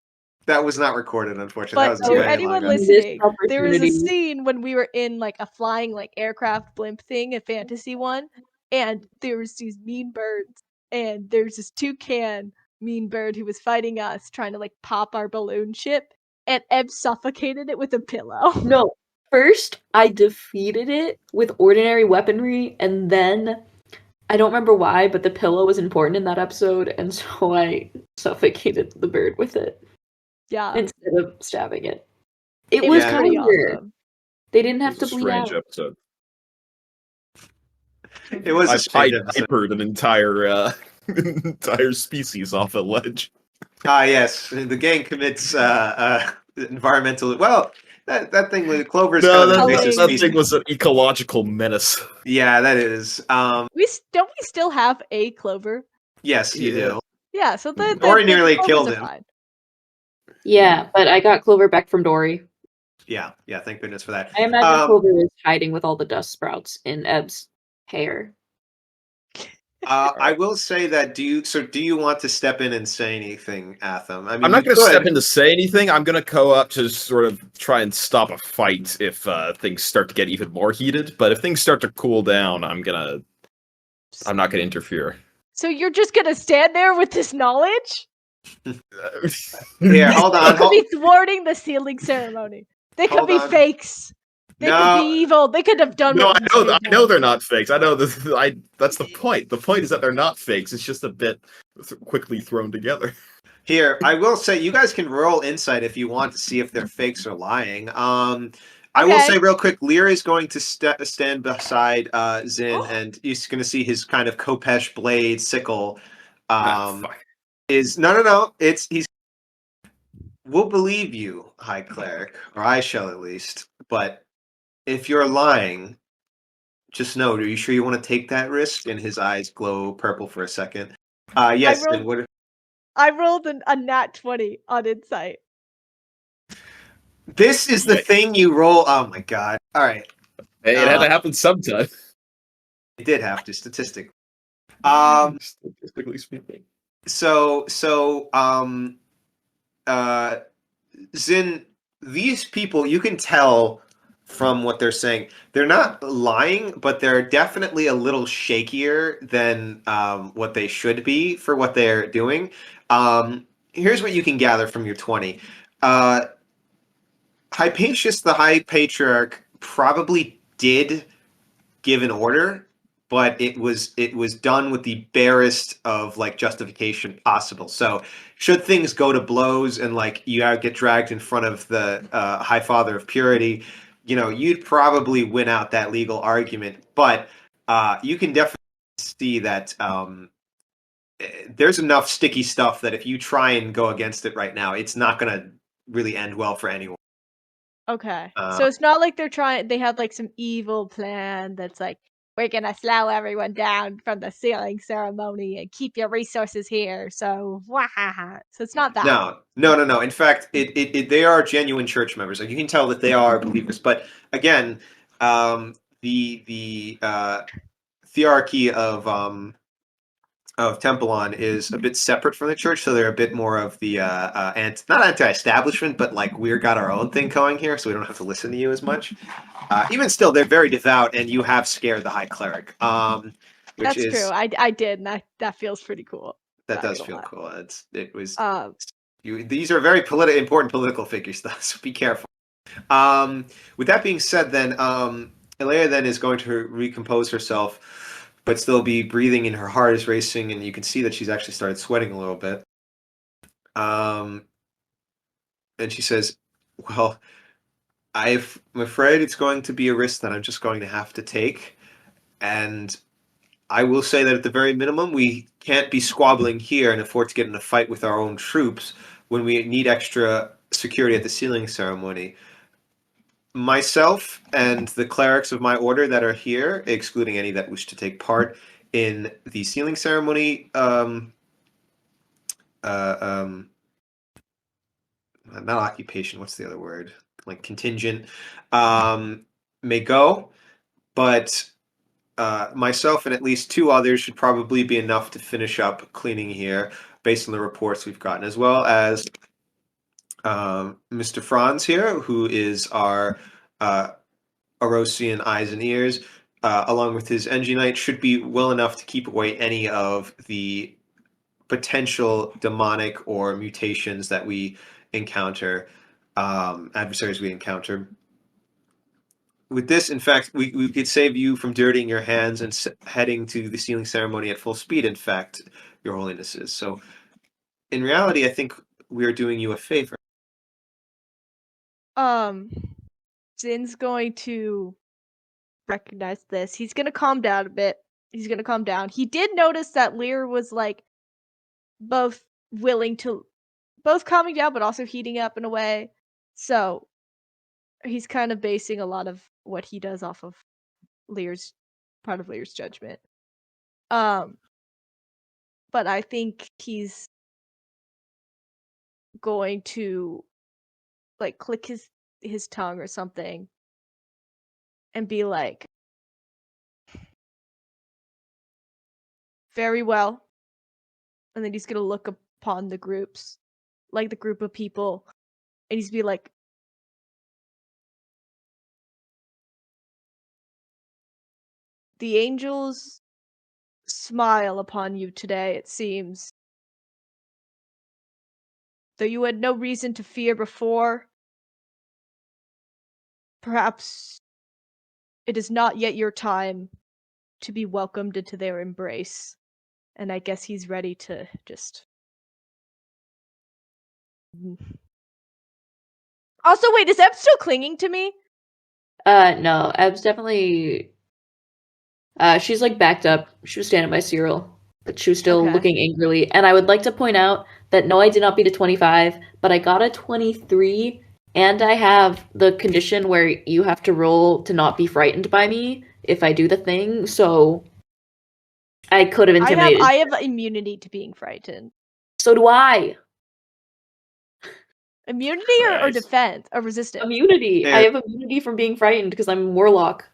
That was not recorded, unfortunately. That But was to way long anyone ago. listening, there was a opportunity. scene when we were in like a flying like aircraft blimp thing, a fantasy one, and there was these mean birds, and there's this toucan mean bird who was fighting us, trying to like pop our balloon ship, and Eb suffocated it with a pillow. No, first I defeated it with ordinary weaponry, and then I don't remember why, but the pillow was important in that episode, and so I suffocated the bird with it Yeah, instead of stabbing it. It it was was pretty kinder. awesome. They didn't It have was to a bleed strange out. episode. It was a I strange episode. hypered an entire entire species off a ledge. Ah, yes, the gang commits environmental. Well, that thing with Clover's No, kind of that, invasive Culling. that species. thing was an ecological menace. Yeah, that is. Don't we still have a Clover? Yes, you Yeah. do. Yeah, so the Dory nearly Clovers killed are him. fine. Yeah, but I got Clover back from Dory. Yeah, thank goodness for that. I imagine Clover is hiding with all the dust sprouts in Eb's hair. I will say that. Do you want to step in and say anything, Atham? I mean, I'm not you going to step could. in to say anything. I'm going to go up to sort of try and stop a fight if things start to get even more heated. But if things start to cool down, I'm not going to interfere. So you're just gonna stand there with this knowledge? Here, hold They on. could be thwarting the sealing ceremony. They could Hold be on. fakes. They could No. be evil. They could have done No, what these I did know now. they're not fakes. I know that's the point. The point is that they're not fakes. It's just a bit quickly thrown together. Here, I will say you guys can roll insight if you want to see if they're fakes or lying. I will Okay. say real quick, Lear is going to stand beside Zin, and he's going to see his kind of Kopesh blade sickle. Fuck. No. He's. We'll believe you, High Cleric, or I shall at least. But if you're lying, just know. Are you sure you want to take that risk? And his eyes glow purple for a second. Yes. I And what? I rolled a nat 20 on insight. This is the Yikes. thing you roll. Oh my god! All right. Hey, it had to happen sometime. It did have to statistically. Statistically speaking. Zin, these people, you can tell from what they're saying. They're not lying, but they're definitely a little shakier than what they should be for what they're doing. Here's what you can gather from your 20. Hypatius, the High Patriarch, probably did give an order, but it was done with the barest of like justification possible. So should things go to blows and like you get dragged in front of the High Father of Purity, you'd probably win out that legal argument. But you can definitely see that there's enough sticky stuff that if you try and go against it right now, it's not going to really end well for anyone. Okay. So it's not like they have like some evil plan that's like, we're gonna slow everyone down from the sealing ceremony and keep your resources here. So, wahaha. So it's not that. No. In fact, they are genuine church members. Like you can tell that they are believers. But again, the thearchy of Tempelon is a bit separate from the church, so they're a bit more of the not anti-establishment, but like we've got our own thing going here, so we don't have to listen to you as much. Even still, they're very devout, and you have scared the High Cleric. Which That's is true. I did, and that feels pretty cool. that Not does gonna feel lie. cool. It was These are very important political figures, though, so be careful. With that being said, then Elea then is going to recompose herself, but still be breathing, and her heart is racing, and you can see that she's actually started sweating a little bit. And she says, "Well, I'm afraid it's going to be a risk that I'm just going to have to take, and I will say that at the very minimum, we can't be squabbling here and afford to get in a fight with our own troops when we need extra security at the sealing ceremony. Myself and the clerics of my order that are here, excluding any that wish to take part in the sealing ceremony, uh, um, not occupation, what's the other word? Like contingent, may go, but myself and at least two others should probably be enough to finish up cleaning here based on the reports we've gotten, as well as Mr. Franz here, who is our Arosian eyes and ears, along with his Enginite, should be well enough to keep away any of the potential demonic or mutations that we encounter, adversaries we encounter. With this, in fact, we could save you from dirtying your hands and heading to the sealing ceremony at full speed, in fact, your holinesses. So, in reality, I think we are doing you a favor. Zin's going to recognize this. He's gonna calm down a bit. He's gonna calm down. He did notice that Lear was like both calming down but also heating up in a way. So he's kind of basing a lot of what he does off of Lear's judgment. But I think he's going to like click his tongue or something and be like, very well. And then he's gonna look upon the groups, like the group of people, and he's be like, the angels smile upon you today, it seems. Though you had no reason to fear before, perhaps it is not yet your time to be welcomed into their embrace. And I guess he's ready to just. Also, wait, is Eb still clinging to me? No, Eb's definitely. She's like backed up. She was standing by Cyril, but she was still Okay. looking angrily. And I would like to point out that no, I did not beat a 25, but I got a 23, and I have the condition where you have to roll to not be frightened by me if I do the thing. So I could have intimidated. I have immunity to being frightened. So do I. Immunity or Nice. defense or resistance? Immunity. Yeah. I have immunity from being frightened because I'm a warlock.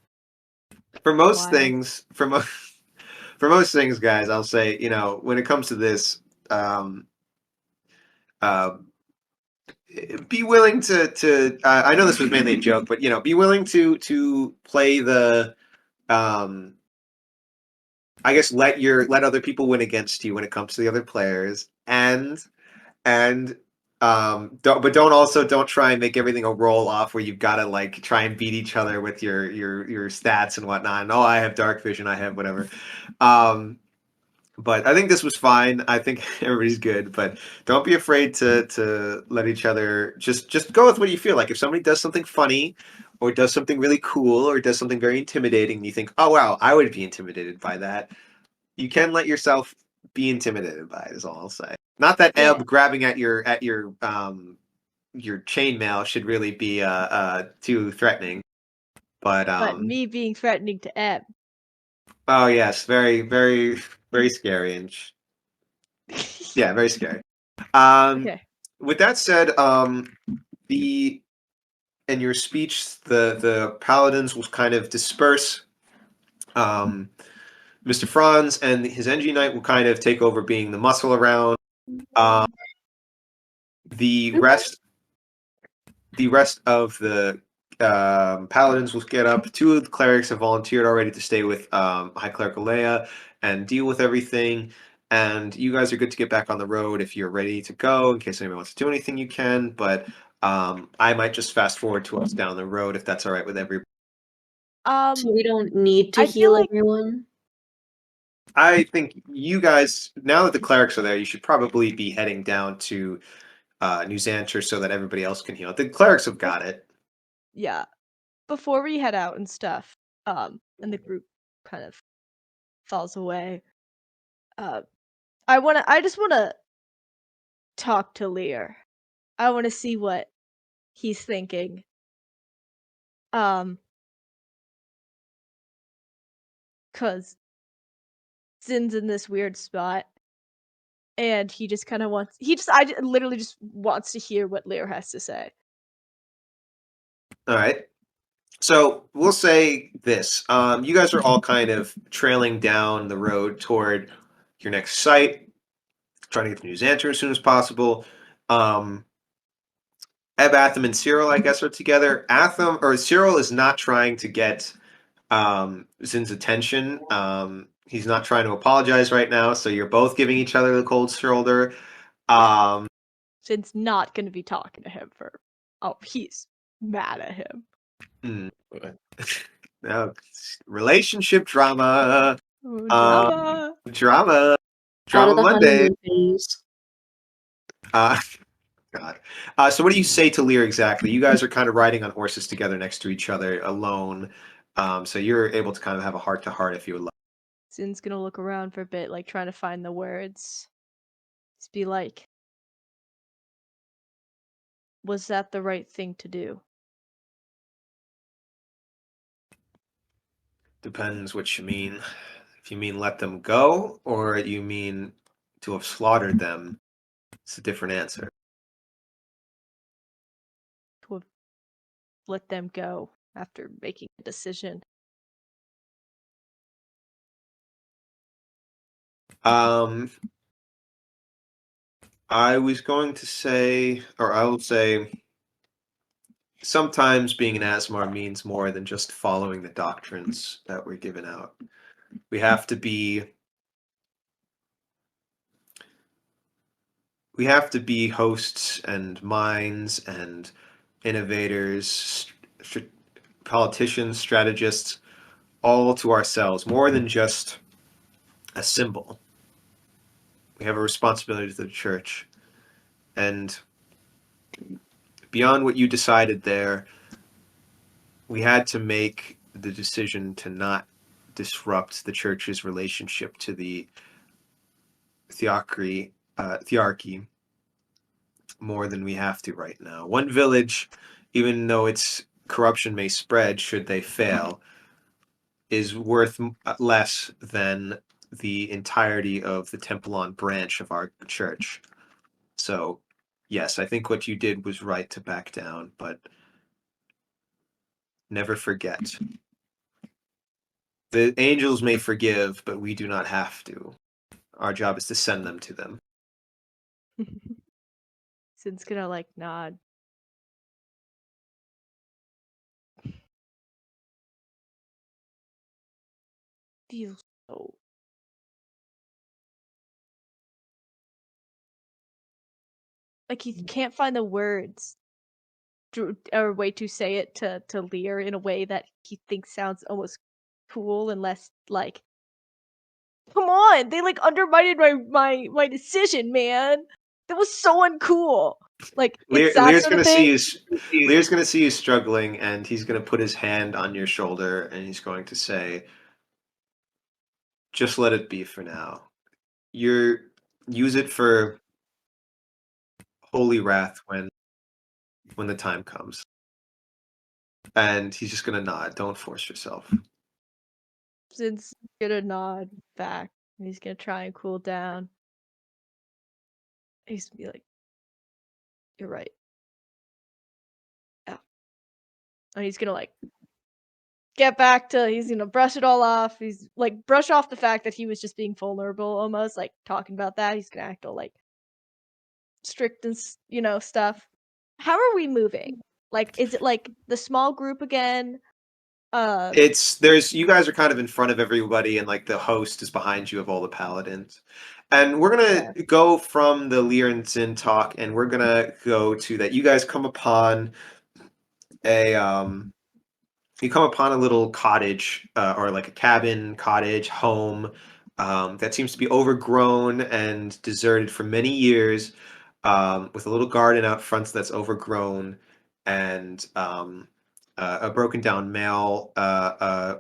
For most Wild. things, for most things, guys, I'll say, when it comes to this, be willing to. I know this was mainly a joke, but be willing to play the. I guess let other people win against you when it comes to the other players, and don't try and make everything a roll off where you've got to like try and beat each other with your stats and whatnot. And, I have dark vision, I have whatever. But I think this was fine. I think everybody's good, but don't be afraid to let each other just go with what you feel like. If somebody does something funny or does something really cool or does something very intimidating, and you think, "Oh wow, I would be intimidated by that." You can let yourself be intimidated by it, is all I'll say. Not that Yeah. Eb grabbing at your chainmail should really be too threatening. But me being threatening to Eb. Oh yes, very, very, very scary and yeah, very scary. Okay. With that said, in your speech, the paladins will kind of disperse. Mr. Franz and his Enginite will kind of take over being the muscle around. The rest of the paladins will get up. Two of the clerics have volunteered already to stay with High Cleric Alea and deal with everything. and you guys are good to get back on the road if you're ready to go. In case anybody wants to do anything, you can. But I might just fast forward to us down the road if that's all right with everybody. So we don't need to I feel heal like everyone. I think you guys, now that the clerics are there, you should probably be heading down to New Xanter so that everybody else can heal. The clerics have got it. yeah. Before we head out and stuff, and the group kind of falls away. I just wanna talk to Lear. I wanna see what he's thinking. Cause Zin's in this weird spot, and he just kind of wants. Literally just wants to hear what Lear has to say. All right. So we'll say this. You guys are all kind of trailing down the road toward your next site, trying to get to New Xanter as soon as possible. Atham and Cyril, I guess, are together. Cyril is not trying to get Zin's attention. He's not trying to apologize right now, so you're both giving each other the cold shoulder. Zin's not going to be talking to him for. Oh, he's mad at him. No, relationship drama. Oh, drama. Drama. Out of the Monday. honeymoon phase. God. So what do you say to Lear exactly? You guys are kind of riding on horses together next to each other alone. So you're able to kind of have a heart-to-heart if you would like. Zin's gonna look around for a bit, like trying to find the words. Just be like, was that the right thing to do? Depends what you mean. If you mean let them go, or you mean to have slaughtered them, it's a different answer. To have let them go after making a decision. I was going to say, or I will say, sometimes being an Asmar means more than just following the doctrines that were given out. We have to be hosts and minds and innovators, politicians, strategists, all to ourselves, more than just a symbol. We have a responsibility to the church. And beyond what you decided there, we had to make the decision to not disrupt the church's relationship to the theocracy more than we have to right now. One village, even though its corruption may spread should they fail, is worth less than the entirety of the Templon branch of our church. So, yes, I think what you did was right to back down, but never forget. The angels may forgive, but we do not have to. Our job is to send them to them. Zin's gonna like nod. Feels so. Like he can't find the words or way to say it to Lear in a way that he thinks sounds almost cool and less like, come on, they like undermined my decision, man. That was so uncool. Like it's that Lear's sort of gonna thing. Lear's gonna see you struggling, and he's gonna put his hand on your shoulder, and he's going to say, "Just let it be for now. Use it for holy wrath when the time comes." And he's just gonna nod. Don't force yourself. Zin's gonna nod back. And he's gonna try and cool down. He's gonna be like, "You're right." Yeah. And he's gonna like get back to. He's gonna brush it all off. He's like brush off the fact that he was just being vulnerable, almost like talking about that. He's gonna act all like strict and stuff. How are we moving? Like, is it like the small group again? You guys are kind of in front of everybody, and like the host is behind you of all the paladins. And we're gonna go from the Lear and Zin talk, and we're gonna go to that. You guys come upon a you come upon a little cottage or like a cabin, cottage, home that seems to be overgrown and deserted for many years, with a little garden out front that's overgrown and a broken down mail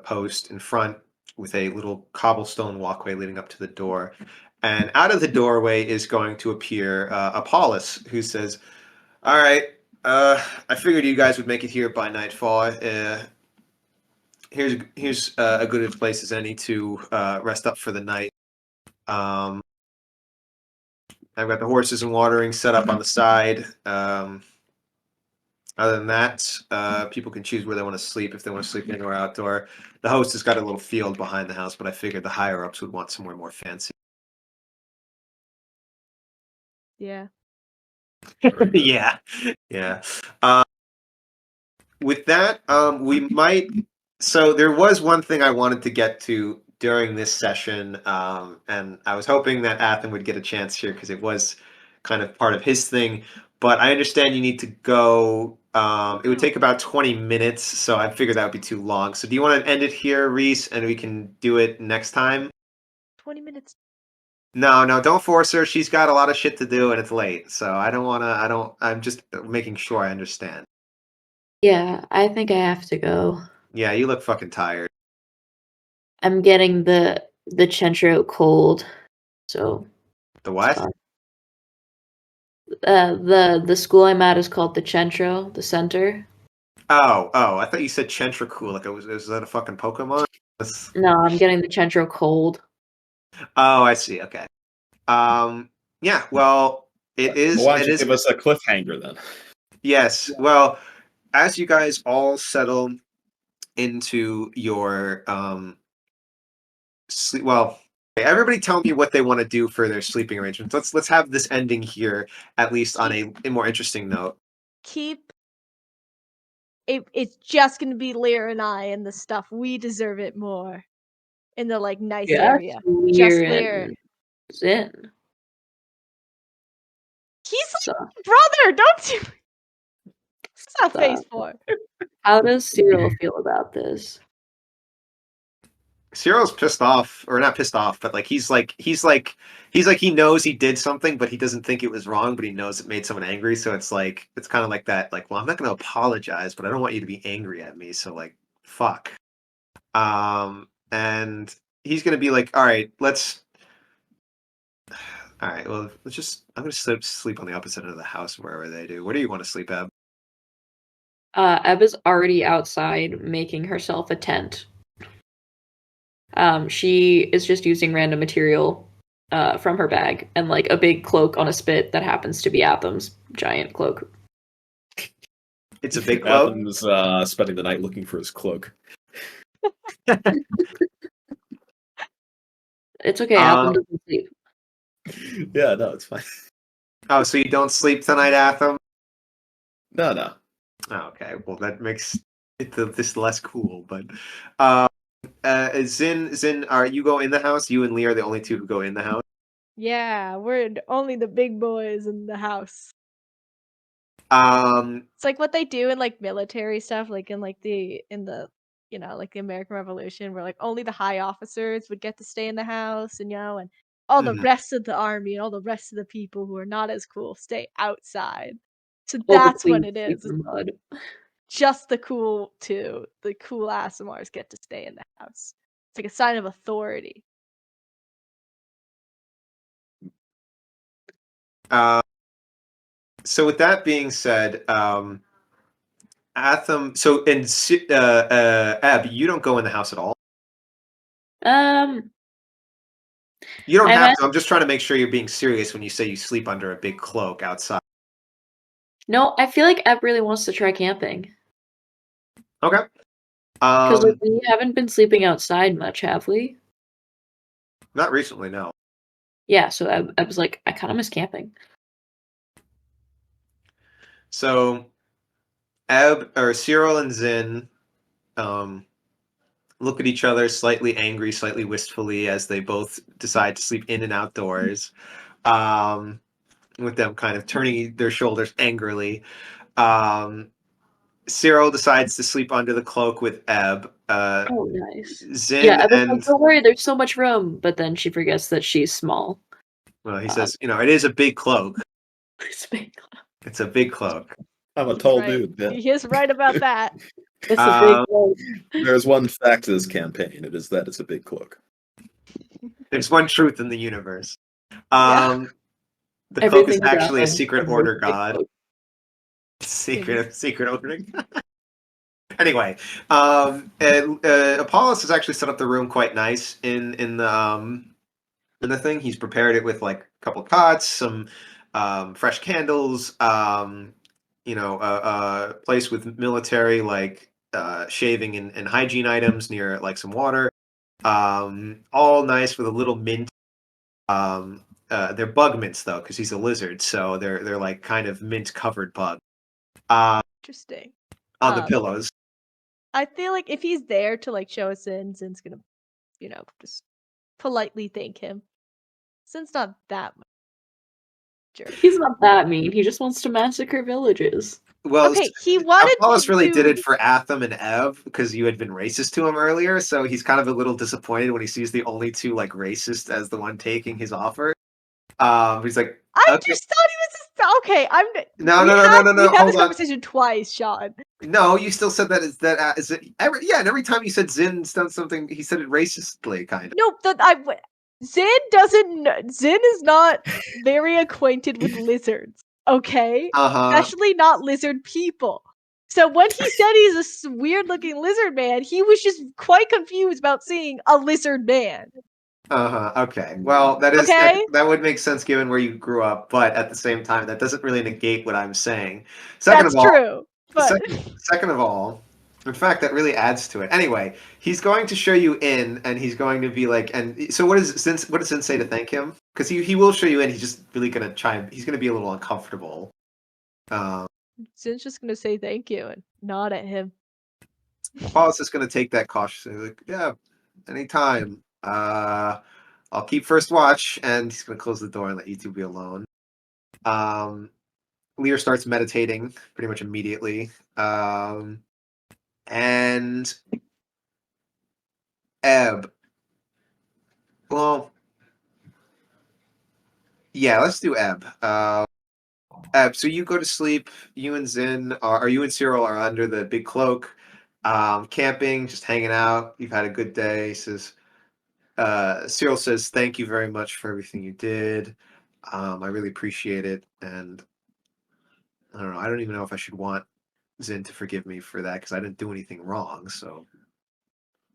post in front with a little cobblestone walkway leading up to the door. And out of the doorway is going to appear Apollos, who says, "All right, I figured you guys would make it here by nightfall. Here's a good place as any to rest up for the night. Um, I've got the horses and watering set up on the side. Other than that, people can choose where they want to sleep if they want to sleep in or outdoor. The host has got a little field behind the house, but I figured the higher ups would want somewhere more fancy." Yeah. Yeah, yeah. With that, we might. So there was one thing I wanted to get to during this session, and I was hoping that Atham would get a chance here because it was kind of part of his thing. But I understand you need to go. It would take about 20 minutes, so I figured that would be too long. So do you want to end it here, Reese, and we can do it next time? 20 minutes. No, no, don't force her. She's got a lot of shit to do, and it's late. So I don't want to. I don't. I'm just making sure I understand. Yeah, I think I have to go. Yeah, you look fucking tired. I'm getting the Centro cold, so The it's what? fine. The school I'm at is called the Centro, the center. Oh, I thought you said Chentracool. Like, is that a fucking Pokemon? No, I'm getting the Centro cold. Oh, I see. Okay. Yeah. Well, it Well, is. why don't It you is. give us a cliffhanger then? Yes. Well, as you guys all settle into your sleep. Well, okay, everybody, tell me what they want to do for their sleeping arrangements. Let's have this ending here at least on a more interesting note. Keep it's just gonna be Lear and I and the stuff. We deserve it more. In the like nice Yeah, area. Just Lear Lear. and Zin. He's So, like brother, don't you what's that face so for? how does Cyril feel about this? Cyril's pissed off, or not pissed off, but like he knows he did something, but he doesn't think it was wrong, but he knows it made someone angry. So it's kind of like that. Like, well, I'm not going to apologize, but I don't want you to be angry at me. So like, fuck. And he's going to be like, all right, all right, well, let's just. I'm going to sleep on the opposite end of the house wherever they do. Where do you want to sleep, Ab? Eb is already outside making herself a tent. She is just using random material from her bag and like a big cloak on a spit that happens to be Atham's giant cloak. It's a big cloak. Atham's spending the night looking for his cloak. It's okay, Atham doesn't sleep. Yeah, no, it's fine. Oh, so you don't sleep tonight, Atham? No. Oh, okay, well that makes this less cool. But Zin, are you go in the house? You and Lee are the only two who go in the house. Yeah, we're only the big boys in the house. Um, It's like what they do in like military stuff, like in like in the like the American Revolution, where like only the high officers would get to stay in the house, and all the mhm. rest of the army and all the rest of the people who are not as cool stay outside. So All the that's what queens it sleep is. in mud. Just the cool ASMRs get to stay in the house. It's like a sign of authority. Uh, so with that being said, Atham. So and Ab, you don't go in the house at all. Um, You don't I'm have at, to. I'm just trying to make sure you're being serious when you say you sleep under a big cloak outside. no, I feel like Eb really wants to try camping. Okay. Because like we haven't been sleeping outside much, have we? Not recently, no. Yeah, so Eb was like, I kind of miss camping. So Eb or Cyril and Zin, um, look at each other, slightly angry, slightly wistfully, as they both decide to sleep in and outdoors. With them kind of turning their shoulders angrily. Um, Cyril decides to sleep under the cloak with Ebb. Oh, nice. Zin Yeah, everyone's like, and don't worry, there's so much room. But then she forgets that she's small. well, he says, it is a big cloak. It's big. It's a big cloak. I'm a tall Right. dude. Yeah. He is right about that. It's a Um, big cloak. There's one fact to this campaign. It is that it's a big cloak. There's one truth in the universe. Yeah. The cloak is Everything actually a around secret is order a big god. cloak. Secret order god. Anyway, Apollos has actually set up the room quite nice in the thing. He's prepared it with like a couple cots, some fresh candles, a place with military like shaving and hygiene items near like some water. All nice with a little mint. They're bug mints though, because he's a lizard, so they're like kind of mint covered bug. Interesting. On the pillows. I feel like if he's there to like show us in, Zin's gonna, just politely thank him. Zin's not that much jerk. He's not that mean. He just wants to massacre villages. Well, Okay, he wanted Apollos to really do... did it for Atham and Ev because you had been racist to him earlier, so he's kind of a little disappointed when he sees the only two like racist as the one taking his offer. He's like, I okay. just thought he was just... Okay, I'm... No. We had Hold this on. conversation twice, Sean. No, you still said that is it and every time you said Zin's done something, he said it racistly, kind of. No, Zin doesn't... Zin is not very acquainted with lizards, okay? Especially not lizard people. So when he said he's a weird-looking lizard man, he was just quite confused about seeing a lizard man. Okay. Well, that is Okay? that would make sense given where you grew up, but at the same time, that doesn't really negate what I'm saying. Second That's of all, true, but... second of all, in fact, that really adds to it. Anyway, he's going to show you in, and he's going to be like, and so what does Zin say to thank him? Because he will show you in. He's just really going to try. He's going to be a little uncomfortable. Zin's just gonna say thank you and nod at him. Paul's just going to take that cautiously, like, yeah, anytime. I'll keep first watch, and he's going to close the door and let you two be alone. Lear starts meditating pretty much immediately. And Ebb. Well, yeah, let's do Ebb. Ebb, so you go to sleep. You and you and Cyril are under the big cloak, camping, just hanging out. You've had a good day. Cyril says, "Thank you very much for everything you did. I really appreciate it." And I don't know. I don't even know if I should want Zin to forgive me for that because I didn't do anything wrong. So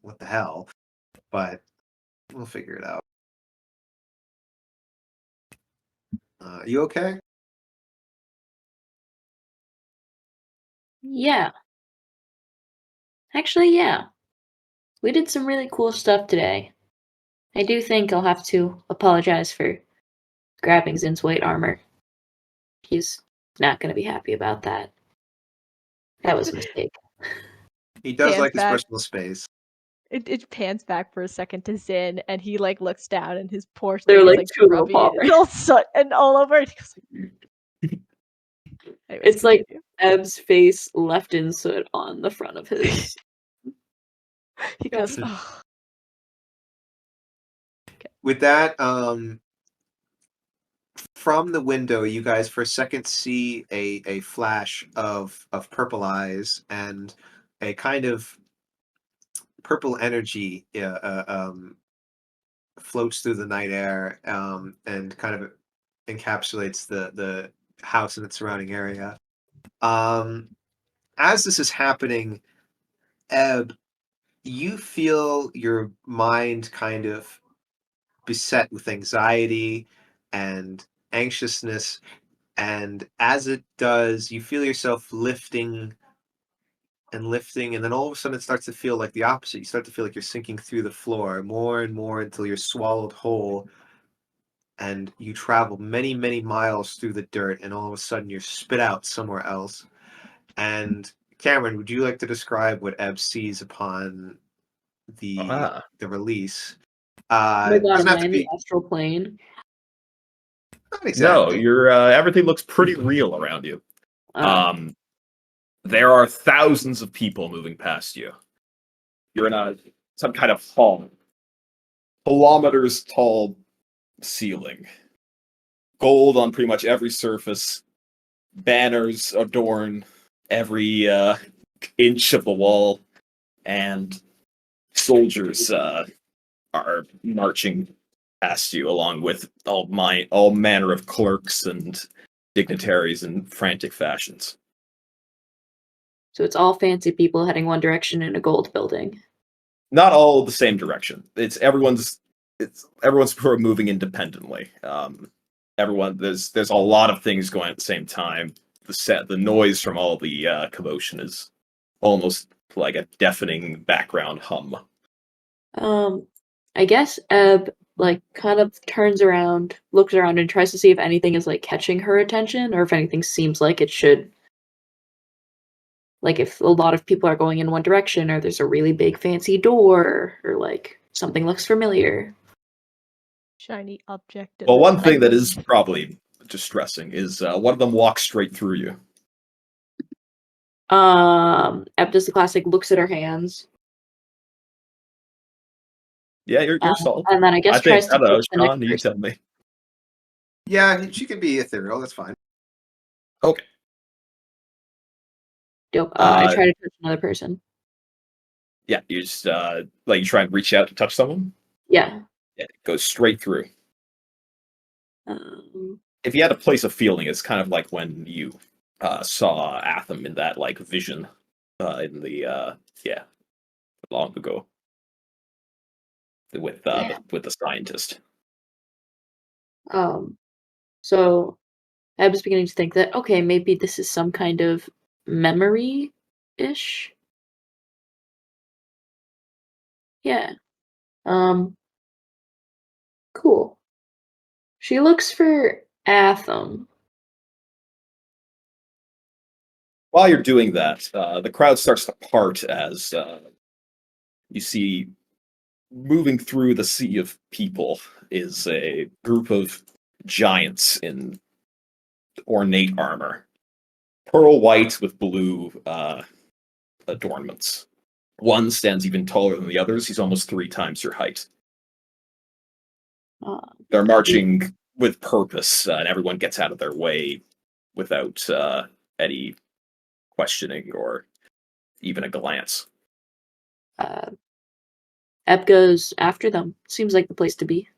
what the hell? But we'll figure it out. You okay? Yeah. Actually, yeah. We did some really cool stuff today. I do think I'll have to apologize for grabbing Zin's weight armor. He's not going to be happy about that. That was a mistake. He does Pans like his back. personal space. It pans back for a second to Zin, and he like looks down, and his poor They're thing is like like two little grubby paws. and all soot and all over. And he goes, anyways, It's like continue. Eb's face left in soot on the front of his. He goes, oh. With that, from the window, you guys for a second see a flash of purple eyes and a kind of purple energy floats through the night air and kind of encapsulates the house and its surrounding area. As this is happening, Ebb, you feel your mind kind of beset with anxiety and anxiousness. And as it does, you feel yourself lifting and lifting, and then all of a sudden it starts to feel like the opposite. You start to feel like you're sinking through the floor more and more until you're swallowed whole, and you travel many, many miles through the dirt, and all of a sudden you're spit out somewhere else. And Cameron, would you like to describe what Ebb sees upon the release. Oh my god, Doesn't am have I to in the be astral plane? not No, exactly. you're everything looks pretty real around you. Uh, There are thousands of people moving past you. You're in some kind of hall, kilometers tall ceiling, gold on pretty much every surface, banners adorn every inch of the wall, and soldiers are marching past you, along with all manner of clerks and dignitaries in frantic fashions. so it's all fancy people heading one direction in a gold building. Not all the same direction. It's everyone's sort of moving independently. There's a lot of things going at the same time. The noise from all the commotion is almost like a deafening background hum. I guess Eb like kind of turns around, looks around, and tries to see if anything is like catching her attention, or if anything seems like it should. Like if a lot of people are going in one direction, or there's a really big fancy door, or like something looks familiar. Shiny object. In Well, the one thing that distance. is probably distressing is one of them walks straight through you. Eb does the classic, looks at her hands, Yeah, you're solid. and then I guess I tries to don't know, touch the next Sean, you person. tell me. Yeah, she can be ethereal. That's fine. Okay. Dope. I try to touch another person. Yeah, you just like you try and reach out to touch someone. Yeah. Yeah, it goes straight through. Um, If you had to place a feeling, it's kind of like when you saw Atham in that like vision in the yeah, long ago with yeah. with the scientist. So I was beginning to think that okay, maybe this is some kind of memory-ish. Yeah. Um. Cool. She looks for Atham. While you're doing that, the crowd starts to part as you see moving through the sea of people is a group of giants in ornate armor, pearl white with blue adornments. One stands even taller than the others. He's almost 3 times your height. Uh, They're marching with purpose, and everyone gets out of their way without any questioning or even a glance. uh, Eb goes after them. Seems like the place to be.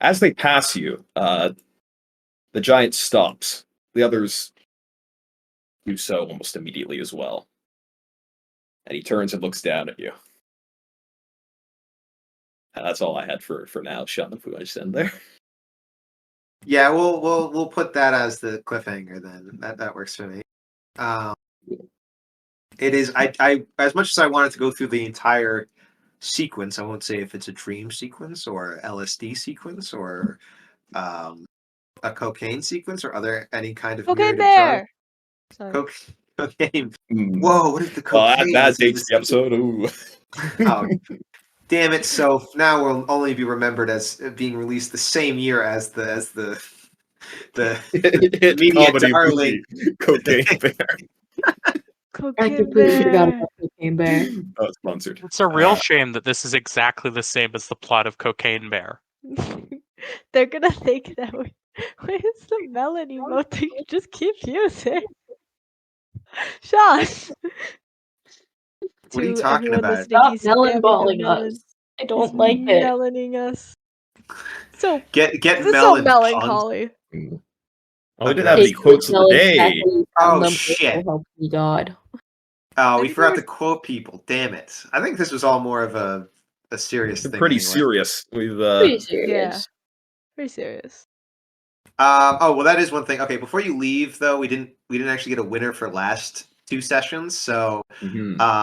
As they pass you, the giant stops. The others do so almost immediately as well. And he turns and looks down at you. And that's all I had for now, Sean. If we want to just end there. Yeah, we'll put that as the cliffhanger then. That works for me. It is I as much as I wanted to go through the entire sequence, I won't say if it's a dream sequence or LSD sequence or a cocaine sequence or other any kind of Okay, myriad of drugs. bear. Sorry. Cocaine. Mm. Whoa, what if the Well, cocaine that is in dates this? the episode. Ooh. Oh, damn it! So now we'll only be remembered as being released the same year as the Hit media comedy darling. movie, Cocaine Bear. I Cocaine completely forgot bear. about Cocaine Bear. Oh, sponsored. It's a real shame that this is exactly the same as the plot of Cocaine Bear. They're gonna think that where's the melon emote that you just keep using? Sean! What are you To talking everyone about? listening, Stop he's spamming the melon-balling melon. us. I He's don't like it. melaning us. So, Get this is so melon punked. melancholy. Oh, we did Okay. have the Take quotes of the melon day. exactly from Oh them. shit! Oh, help me God. Oh, Have we you forgot ever- to quote people. Damn it! I think this was all more of a serious We're thing. pretty anyway. serious. We've Pretty serious. Pretty serious. Oh well, that is one thing. Okay, before you leave though, we didn't actually get a winner for last 2 sessions. So mhm.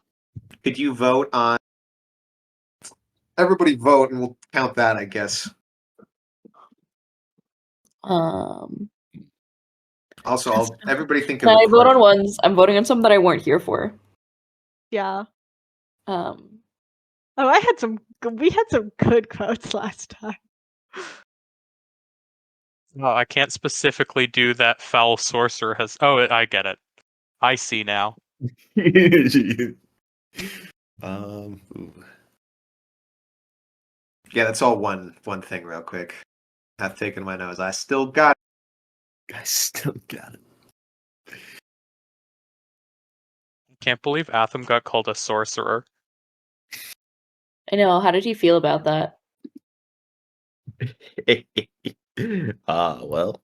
could you vote on? Everybody vote, and we'll count that, I guess. Um, Also, everybody think can of a I vote on quote. ones? I'm voting on some that I weren't here for. Yeah. Um, Oh, we had some good quotes last time. Oh, I can't specifically do that foul sorcerer has. Oh, I get it. I see now. Ooh. Yeah, that's all one thing real quick. I've taken my nose. I still got it. I still got it. Can't believe Atham got called a sorcerer. I know. How did he feel about that? Well,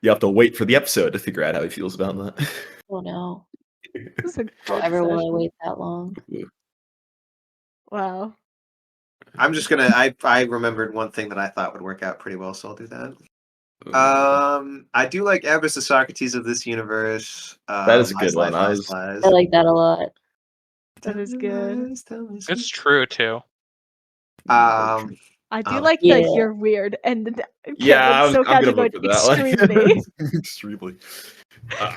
you have to wait for the episode to figure out how he feels about that. Oh no. This is a good Ever will I session. wait that long? Wow. I'm just gonna I remembered one thing that I thought would work out pretty well, so I'll do that. I do like Ebbers the Socrates of this universe. That is a good one. Lies. I like that a lot. That is good. It's true too. Um, I do Um, like Yeah. the you're weird and Yeah, so I'm gonna casually vote for that extremely. one. Extremely.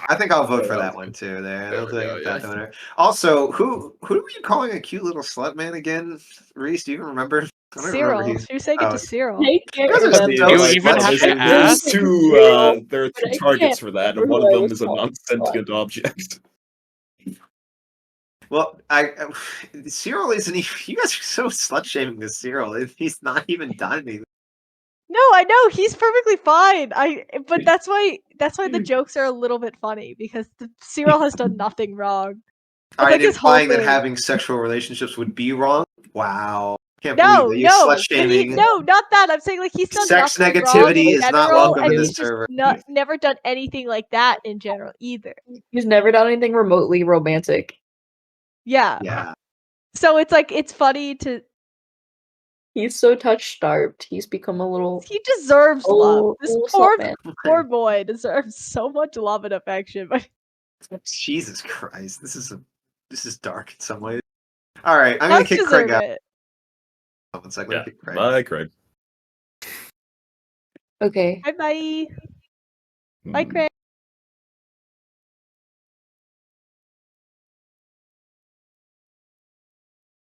I think I'll vote Yeah, for that that was one good. too. There, I There don't we think go, that yeah. winner. Also, who were you calling a cute little slut man again? Reese, do you even remember? I don't remember. Cyril. He's She was saying it oh, to Cyril. I can't guys are remember. so You even slut have to shaming. ask? There are two But I targets can't for that, remember and one who of I them was is a calling non-sentient object. Well, Cyril isn't. You guys are so slut shaming this Cyril. He's not even done anything. No, I know he's perfectly fine. But that's why the jokes are a little bit funny because Cyril has done nothing wrong. All That's right, like his whole implying that thing. having sexual relationships would be wrong. Wow, can't No, believe that. You slut but shaming. not that. I'm saying like he's done Sex nothing wrong in negativity is not general, welcome and in this he's just server. never done anything like that in general either. He's never done anything remotely romantic. Yeah. Yeah. So it's like it's funny to. He's so touch starved. He's become a little He deserves love. This slut man. poor boy deserves so much love and affection. But Jesus Christ, this is dark in some ways. All right, I'm gonna does kick Craig deserve out. it. One second, Yeah. let me kick Craig. Bye, Craig. Okay. Bye bye. Bye, Craig.